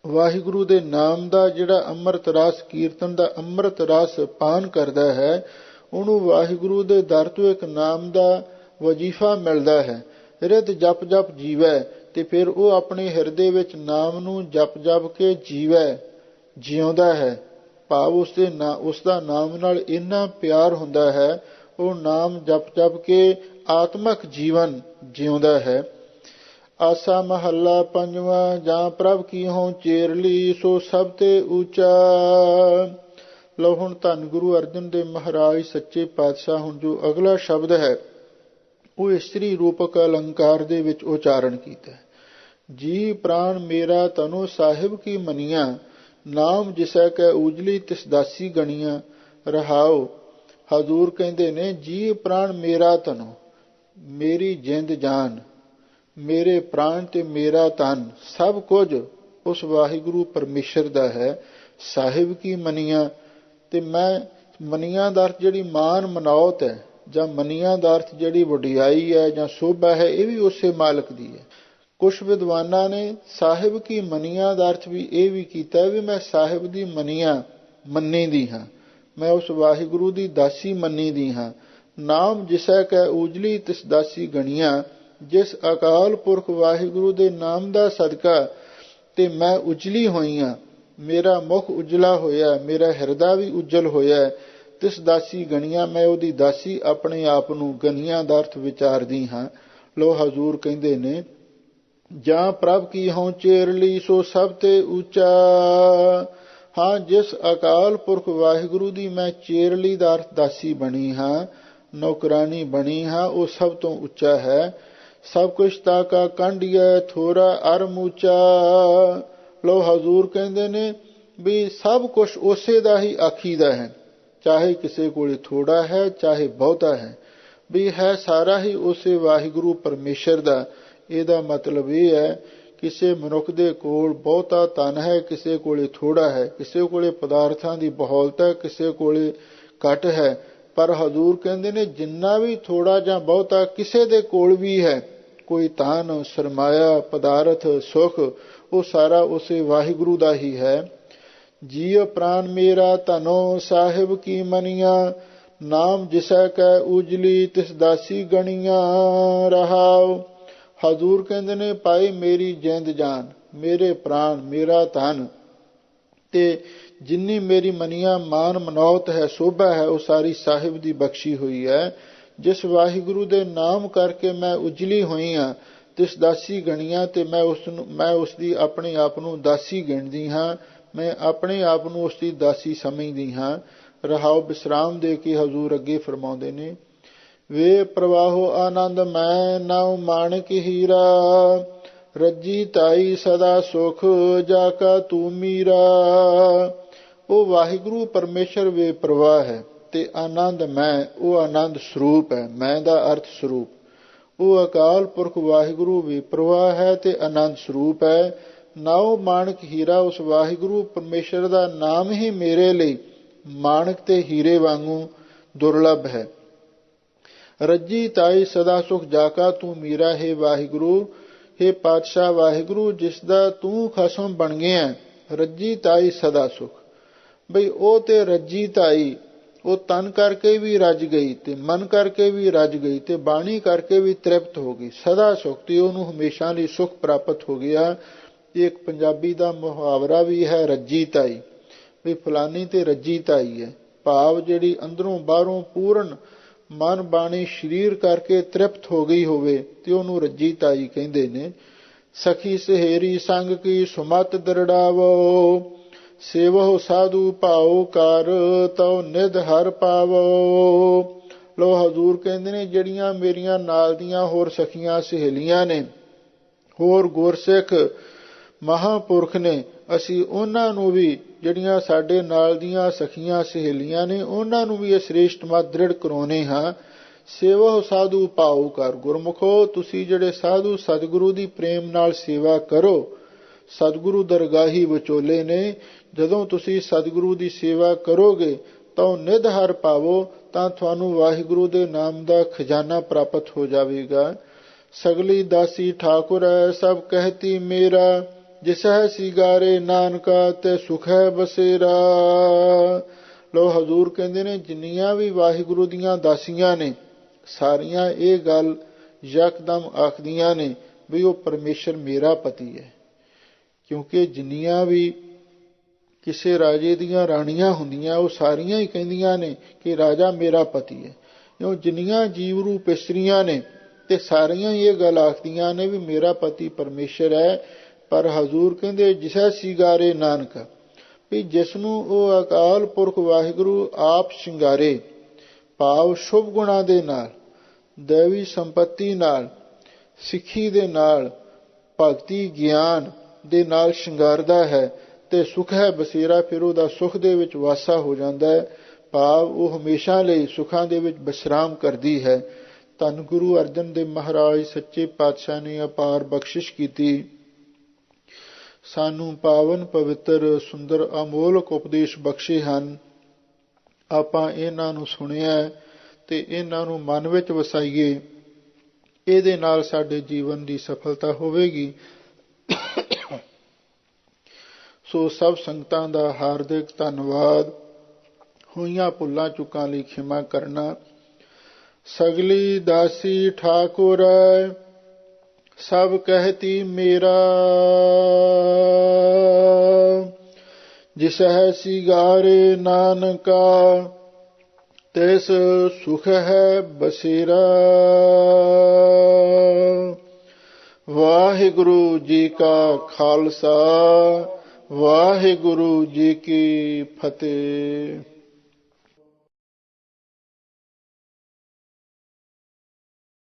ਵਾਹਿਗੁਰੂ ਦੇ ਨਾਮ ਦਾ ਜਿਹੜਾ ਅੰਮ੍ਰਿਤ ਰਸ, ਕੀਰਤਨ ਦਾ ਅੰਮ੍ਰਿਤ ਰਸ ਪਾਨ ਕਰਦਾ ਹੈ, ਉਹਨੂੰ ਵਾਹਿਗੁਰੂ ਦੇ ਦਰ ਤੋਂ ਇੱਕ ਨਾਮ ਦਾ ਵਜੀਫਾ ਮਿਲਦਾ ਹੈ। ਰਿਤ ਜਪ ਜਪ ਜੀਵੈ, ਤੇ ਫਿਰ ਉਹ ਆਪਣੇ ਹਿਰਦੇ ਵਿੱਚ ਨਾਮ ਨੂੰ ਜਪ ਜਪ ਕੇ ਜੀਵੈ, ਜਿਉਂਦਾ ਹੈ। ਭਾਵ ਉਸਦਾ ਨਾਮ ਨਾਲ ਇੰਨਾ ਪਿਆਰ ਹੁੰਦਾ ਹੈ, ਉਹ ਨਾਮ ਜਪ ਜਪ ਕੇ ਆਤਮਕ ਜੀਵਨ ਜਿਉਂਦਾ ਹੈ। ਆਸਾ ਮਹੱਲਾ ਪੰਜਵਾਂ, ਜਾਂ ਪ੍ਰਭ ਕੀ ਹੋਂ ਚੇਰਲੀ, ਸੋ ਸਭ ਤੇ ਉੱਚਾ। ਲਓ ਹੁਣ ਧੰਨ ਗੁਰੂ ਅਰਜਨ ਦੇਵ ਮਹਾਰਾਜ ਸੱਚੇ ਪਾਤਸ਼ਾਹ ਹੁਣ ਜੋ ਅਗਲਾ ਸ਼ਬਦ ਹੈ, ਉਹ ਇਸਤਰੀ ਰੂਪਕ ਅਲੰਕਾਰ ਦੇ ਵਿੱਚ ਉਚਾਰਨ ਕੀਤਾ। ਜੀ ਪ੍ਰਾਣ ਮੇਰਾ ਤਨੋ ਸਾਹਿਬ ਕੀ ਮਨੀਆਂ, ਨਾਮ ਜਿਸੈ ਕੈ ਉਜਲੀ ਤਿਸ ਦਾਸੀ ਗਣੀਆਂ। ਰਹਾਉ, ਹਜ਼ੂਰ ਕਹਿੰਦੇ ਨੇ ਜੀ ਪ੍ਰਾਣ ਮੇਰਾ ਤਨੋ, ਮੇਰੀ ਜਿੰਦ ਜਾਨ, ਮੇਰੇ ਪ੍ਰਾਣ ਤੇ ਮੇਰਾ ਤਨ, ਸਭ ਕੁਝ ਉਸ ਵਾਹਿਗੁਰੂ ਪਰਮੇਸ਼ਰ ਦਾ ਹੈ। ਸਾਹਿਬ ਕੀ ਮਨੀਆਂ, ਤੇ ਮੈਂ ਮਨੀਆਂ ਦਾ ਅਰਥ ਜਿਹੜੀ ਮਾਨ ਮਨੌਤ ਹੈ, ਜਾਂ ਮਨੀਆਂ ਦਾ ਅਰਥ ਜਿਹੜੀ ਵਡਿਆਈ ਹੈ ਜਾਂ ਸ਼ੋਭਾ ਹੈ, ਇਹ ਵੀ ਉਸੇ ਮਾਲਕ ਦੀ ਹੈ। ਕੁਛ ਵਿਦਵਾਨਾਂ ਨੇ ਸਾਹਿਬ ਕੀ ਮਨੀਆਂ ਦਾ ਅਰਥ ਵੀ ਇਹ ਵੀ ਕੀਤਾ ਵੀ ਮੈਂ ਸਾਹਿਬ ਦੀ ਮਨੀਆਂ ਮੰਨੀ ਦੀ ਹਾਂ, ਮੈਂ ਉਸ ਵਾਹਿਗੁਰੂ ਦੀ ਦਾਸੀ ਮੰਨੀ ਦੀ ਹਾਂ। ਨਾਮ ਜਿਸੈ ਕੈ ਉਜਲੀ ਤਿਸ ਦਾਸੀ ਗਣੀਆਂ, ਜਿਸ ਅਕਾਲ ਪੁਰਖ ਵਾਹਿਗੁਰੂ ਦੇ ਨਾਮ ਦਾ ਸਦਕਾ ਤੇ ਮੈਂ ਉਜਲੀ ਹੋਈ ਹਾਂ, ਮੇਰਾ ਮੁਖ ਉਜਲਾ ਹੋਇਆ, ਮੇਰਾ ਹਿਰਦਾ ਵੀ ਉਜਲ ਹੋਇਆ। ਤਿਸ ਦਾਸੀ ਗਣੀਆਂ, ਮੈਂ ਉਹਦੀ ਦਾਸੀ ਆਪਣੇ ਆਪ ਨੂੰ ਗਣੀਆਂ ਦਾ ਅਰਥ ਵਿਚਾਰਦੀ ਹਾਂ। ਲੋ ਹਜ਼ੂਰ ਕਹਿੰਦੇ ਨੇ ਜਾਂ ਪ੍ਰਭ ਕੀ ਹੋਂ ਚੇਰਲੀ, ਸੋ ਸਭ ਤੇ ਉੱਚਾ। ਹਾਂ, ਜਿਸ ਅਕਾਲ ਪੁਰਖ ਵਾਹਿਗੁਰੂ ਦੀ ਮੈਂ ਚੇਰਲੀ ਦਾ ਅਰਥ ਦਾਸੀ ਬਣੀ ਹਾਂ, ਨੌਕਰਾਨੀ ਬਣੀ ਹਾਂ, ਉਹ ਸਭ ਤੋਂ ਉੱਚਾ ਹੈ। ਸਭ ਕੁਛ ਤਾ ਕਾ ਕੰਢੀਐ, ਥੋੜਾ ਅਰਮ ਉੱਚਾ। ਲੋ ਹਜ਼ੂਰ ਕਹਿੰਦੇ ਨੇ ਵੀ ਸਭ ਕੁਛ ਉਸੇ ਦਾ ਹੀ ਆਖੀਦਾ ਹੈ, ਚਾਹੇ ਕਿਸੇ ਕੋਲ ਥੋੜਾ ਹੈ ਚਾਹੇ ਬਹੁਤਾ ਹੈ, ਵੀ ਹੈ ਸਾਰਾ ਹੀ ਉਸੇ ਵਾਹਿਗੁਰੂ ਪਰਮੇਸ਼ਰ ਦਾ। ਇਹਦਾ ਮਤਲਬ ਇਹ ਹੈ, ਕਿਸੇ ਮਨੁੱਖ ਦੇ ਕੋਲ ਬਹੁਤਾ ਧਨ ਹੈ, ਕਿਸੇ ਕੋਲੇ ਥੋੜਾ ਹੈ, ਕਿਸੇ ਕੋਲੇ ਪਦਾਰਥਾਂ ਦੀ ਬਹੁਲਤ ਹੈ, ਕਿਸੇ ਕੋਲੇ ਘੱਟ ਹੈ। ਪਰ ਹਜ਼ੂਰ ਕਹਿੰਦੇ ਨੇ ਜਿੰਨਾ ਵੀ ਥੋੜਾ ਜਾਂ ਬਹੁਤਾ ਕਿਸੇ ਦੇ ਕੋਲ ਵੀ ਹੈ, ਕੋਈ ਧਨ ਸਰਮਾਇਆ ਪਦਾਰਥ ਸੁਖ, ਉਹ ਸਾਰਾ ਉਸੇ ਵਾਹਿਗੁਰੂ ਦਾ ਹੀ ਹੈ। ਜੀਉ ਪ੍ਰਾਨ ਮੇਰਾ ਧਨੋ ਸਾਹਿਬ ਕੀ ਮਨੀਆਂ, ਨਾਮ ਜਿਸੈ ਕੈ ਉਜਲੀ ਤਿਸ ਦਾਸੀ ਗਣੀਆਂ। ਰਹਾਉ, ਹਜ਼ੂਰ ਕਹਿੰਦੇ ਨੇ ਭਾਈ ਮੇਰੀ ਜਿੰਦ ਜਾਨ, ਮੇਰੇ ਪ੍ਰਾਣ, ਮੇਰਾ ਧਨ ਤੇ ਜਿੰਨੀ ਮੇਰੀ ਮਨੀਆਂ ਮਾਨ ਮਨੌਤ ਹੈ, ਸੋਭਾ ਹੈ, ਉਹ ਸਾਰੀ ਸਾਹਿਬ ਦੀ ਬਖਸ਼ੀ ਹੋਈ ਹੈ। ਜਿਸ ਵਾਹਿਗੁਰੂ ਦੇ ਨਾਮ ਕਰਕੇ ਮੈਂ ਉਜਲੀ ਹੋਈ ਹਾਂ, ਤਿਸ ਦਾਸੀ ਗਣੀਆਂ ਤੇ ਮੈਂ ਉਸ ਦੀ ਆਪਣੇ ਆਪ ਨੂੰ ਦਾਸੀ ਗਿਣਦੀ ਹਾਂ, ਮੈਂ ਆਪਣੇ ਆਪ ਨੂੰ ਉਸ ਦੀ ਦਾਸੀ ਸਮਝਦੀ ਹਾਂ। ਰਹਾਉ ਵਿਸਰਾਮ ਦੇ ਕੇ ਹਜ਼ੂਰ ਅੱਗੇ ਫਰਮਾਉਂਦੇ ਨੇ, ਵੇ ਪ੍ਰਵਾਹੋ ਆਨੰਦ ਮੈਂ ਨਾਉ ਮਾਣਕ ਹੀਰਾ, ਰੱਜੀ ਤਾਈ ਸਦਾ ਸੁਖ ਜਾ ਕਾ ਤੂੰ ਮੀਰਾ। ਉਹ ਵਾਹਿਗੁਰੂ ਪਰਮੇਸ਼ਰ ਵੇ ਪ੍ਰਵਾਹ ਹੈ ਤੇ ਆਨੰਦ ਮੈਂ, ਉਹ ਆਨੰਦ ਸਰੂਪ ਹੈ। ਮੈਂ ਦਾ ਅਰਥ ਸਰੂਪ। ਉਹ ਅਕਾਲ ਪੁਰਖ ਵਾਹਿਗੁਰੂ ਵੇ ਪ੍ਰਵਾਹ ਹੈ ਤੇ ਆਨੰਦ ਸਰੂਪ ਹੈ। ਨਾਉ ਮਾਣਕ ਹੀਰਾ, ਉਸ ਵਾਹਿਗੁਰੂ ਪਰਮੇਸ਼ਰ ਦਾ ਨਾਮ ਹੀ ਮੇਰੇ ਲਈ ਮਾਣਕ ਤੇ ਹੀਰੇ ਵਾਂਗੂ ਦੁਰਲਭ ਹੈ। ਰੱਜੀ ਤਾਈ ਸਦਾ ਸੁਖ ਜਾਕਾ ਤੂੰ ਮੀਰਾ। ਹੈ ਵਾਹਿਗੁਰੂ, ਹੇ ਪਾਤਸ਼ਾਹ ਵਾਹਿਗੁਰੂ, ਜਿਸ ਦਾ ਤੂੰ ਖਸਮ ਬਣ ਗਿਆ, ਰੱਜੀ ਤਾਈ ਸਦਾ ਸੁਖ। ਬਈ ਉਹ ਤੇ ਰੱਜੀ ਤਾਈ, ਉਹ ਤਨ ਕਰਕੇ ਵੀ ਰੱਜ ਗਈ ਤੇ ਮਨ ਕਰਕੇ ਵੀ ਰੱਜ ਗਈ ਤੇ ਬਾਣੀ ਕਰਕੇ ਵੀ ਤ੍ਰਿਪਤ ਹੋ ਗਈ। ਸਦਾ ਸੁਖ, ਤੇ ਉਹਨੂੰ ਹਮੇਸ਼ਾ ਲਈ ਸੁਖ ਪ੍ਰਾਪਤ ਹੋ ਗਿਆ। ਇੱਕ ਪੰਜਾਬੀ ਦਾ ਮੁਹਾਵਰਾ ਵੀ ਹੈ, ਰੱਜੀ ਤਾਈ, ਵੀ ਫਲਾਨੀ ਤੇ ਰੱਜੀ ਤਾਈ ਹੈ। ਭਾਵ ਜਿਹੜੀ ਅੰਦਰੋਂ ਬਾਹਰੋਂ ਪੂਰਨ ਮਨ ਬਾਣੀ ਸਰੀਰ ਕਰਕੇ ਤ੍ਰਿਪਤ ਹੋ ਗਈ ਹੋਵੇ ਤੇ ਉਹਨੂੰ ਰੱਜੀ ਤਾਈ ਕਹਿੰਦੇ ਨੇ। ਸਖੀ ਸਹੇਰੀ ਸੰਗ ਕੀ ਸੁਮਤ ਦਰੜਾਵੋ, ਸੇਵਹੁ ਸਾਧੂ ਭਾਉ ਕਰ ਤਉ ਨਿਧ ਹਰ ਪਾਵੋ। ਲੋ ਹਜ਼ੂਰ ਕਹਿੰਦੇ ਨੇ, ਜਿਹੜੀਆਂ ਮੇਰੀਆਂ ਨਾਲ ਦੀਆਂ ਹੋਰ ਸਖੀਆਂ ਸਹੇਲੀਆਂ ਨੇ, ਹੋਰ ਗੁਰਸਿੱਖ ਮਹਾਂਪੁਰਖ ਨੇ, ਅਸੀਂ ਉਹਨਾਂ ਨੂੰ ਵੀ, ਜਿਹੜੀਆਂ ਸਾਡੇ ਨਾਲ ਦੀਆਂ ਸਖੀਆਂ ਸਹੇਲੀਆਂ ਨੇ, ਉਹਨਾਂ ਨੂੰ ਵੀ ਇਹ ਸ੍ਰੇਸ਼ਟ ਮਤ ਦ੍ਰਿੜ ਕਰਾਉਨੇ ਹਾਂ। ਸੇਵਾ ਸਾਧੂ ਭਾਉ ਕਰ। ਗੁਰਮੁਖੋ, ਤੁਸੀਂ ਜਿਹੜੇ ਸਾਧੂ ਸਤਿਗੁਰੂ ਦੀ ਪ੍ਰੇਮ ਨਾਲ ਸੇਵਾ ਕਰੋ, ਸਤਿਗੁਰੂ ਦਰਗਾਹੀ ਵਿਚੋਲੇ ਨੇ। ਜਦੋਂ ਤੁਸੀਂ ਸਤਿਗੁਰੂ ਦੀ ਸੇਵਾ ਕਰੋਗੇ ਤਾਂ ਨਿਧ ਹਰ ਪਾਵੋ, ਤਾਂ ਤੁਹਾਨੂੰ ਵਾਹਿਗੁਰੂ ਦੇ ਨਾਮ ਦਾ ਖਜ਼ਾਨਾ ਪ੍ਰਾਪਤ ਹੋ ਜਾਵੇਗਾ। ਸਗਲੀ ਦਾਸੀ ਠਾਕੁਰ ਹੈ ਸਭ ਕਹਿਤੀ ਮੇਰਾ, ਜਿਸ ਹੈ ਸਿਗਾਰੇ ਨਾਨਕਾ ਤੇ ਸੁਖ ਹੈ ਬਸੇਰਾ। ਲੋ ਹਜ਼ੂਰ ਕਹਿੰਦੇ ਨੇ, ਜਿੰਨੀਆਂ ਵੀ ਵਾਹਿਗੁਰੂ ਦੀਆਂ ਦਾਸੀਆਂ ਨੇ, ਸਾਰੀਆਂ ਇਹ ਗੱਲ ਯਕਦਮ ਆਖਦੀਆਂ ਨੇ ਵੀ ਉਹ ਪਰਮੇਸ਼ਰ ਮੇਰਾ ਪਤੀ ਹੈ। ਕਿਉਂਕਿ ਜਿੰਨੀਆਂ ਵੀ ਕਿਸੇ ਰਾਜੇ ਦੀਆਂ ਰਾਣੀਆਂ ਹੁੰਦੀਆਂ, ਉਹ ਸਾਰੀਆਂ ਹੀ ਕਹਿੰਦੀਆਂ ਨੇ ਕਿ ਰਾਜਾ ਮੇਰਾ ਪਤੀ ਹੈ। ਕਿਉਂ ਜਿੰਨੀਆਂ ਜੀਵ ਰੂਪ ਇਸਤਰੀਆਂ ਨੇ ਤੇ ਸਾਰੀਆਂ ਹੀ ਇਹ ਗੱਲ ਆਖਦੀਆਂ ਨੇ ਵੀ ਮੇਰਾ ਪਤੀ ਪਰਮੇਸ਼ਰ ਹੈ। ਪਰ ਹਜ਼ੂਰ ਕਹਿੰਦੇ, ਜਿਸੈ ਸਿਗਾਰੇ ਨਾਨਕ, ਵੀ ਜਿਸ ਨੂੰ ਉਹ ਅਕਾਲ ਪੁਰਖ ਵਾਹਿਗੁਰੂ ਆਪ ਸ਼ਿੰਗਾਰੇ, ਭਾਵ ਸ਼ੁਭ ਗੁਣਾਂ ਦੇ ਨਾਲ, ਦੇਵੀ ਸੰਪਤੀ ਨਾਲ, ਸਿੱਖੀ ਦੇ ਨਾਲ, ਭਗਤੀ ਗਿਆਨ ਦੇ ਨਾਲ ਸ਼ਿੰਗਾਰਦਾ ਹੈ ਤੇ ਸੁਖ ਹੈ ਬਸੇਰਾ। ਫਿਰ ਉਹਦਾ ਸੁਖ ਦੇ ਵਿੱਚ ਵਾਸਾ ਹੋ ਜਾਂਦਾ ਹੈ, ਭਾਵ ਉਹ ਹਮੇਸ਼ਾ ਲਈ ਸੁੱਖਾਂ ਦੇ ਵਿੱਚ ਵਿਸ਼ਰਾਮ ਕਰਦੀ ਹੈ। ਧੰਨ ਗੁਰੂ ਅਰਜਨ ਦੇਵ ਮਹਾਰਾਜ ਸੱਚੇ ਪਾਤਸ਼ਾਹ ਨੇ ਅਪਾਰ ਬਖਸ਼ਿਸ਼ ਕੀਤੀ, ਸਾਨੂੰ ਪਾਵਨ ਪਵਿੱਤਰ ਸੁੰਦਰ ਅਮੋਲਕ ਉਪਦੇਸ਼ ਬਖਸ਼ੇ ਹਨ। ਆਪਾਂ ਇਹਨਾਂ ਨੂੰ ਸੁਣਿਆ ਤੇ ਇਹਨਾਂ ਨੂੰ ਮਨ ਵਿੱਚ ਵਸਾਈਏ, ਇਹਦੇ ਨਾਲ ਸਾਡੇ ਜੀਵਨ ਦੀ ਸਫਲਤਾ ਹੋਵੇਗੀ। ਸੋ ਸਭ ਸੰਗਤਾਂ ਦਾ ਹਾਰਦਿਕ ਧੰਨਵਾਦ। ਹੋਈਆਂ ਭੁੱਲਾਂ ਚੁੱਕਾਂ ਲਈ ਖਿਮਾ ਕਰਨਾ। ਸਗਲੀ ਦਾਸੀ ਠਾਕੁਰ ਸਭ ਕਹਿਤੀ ਮੇਰਾ, ਜਿਸ ਹੈ ਸਿਗਾਰੇ ਨਾਨਕਾ ਤਿਸ ਸੁਖ ਹੈ ਬਸੇਰਾ। ਵਾਹਿਗੁਰੂ ਜੀ ਕਾ ਖਾਲਸਾ, ਵਾਹਿਗੁਰੂ ਜੀ ਕੀ ਫਤਿਹ।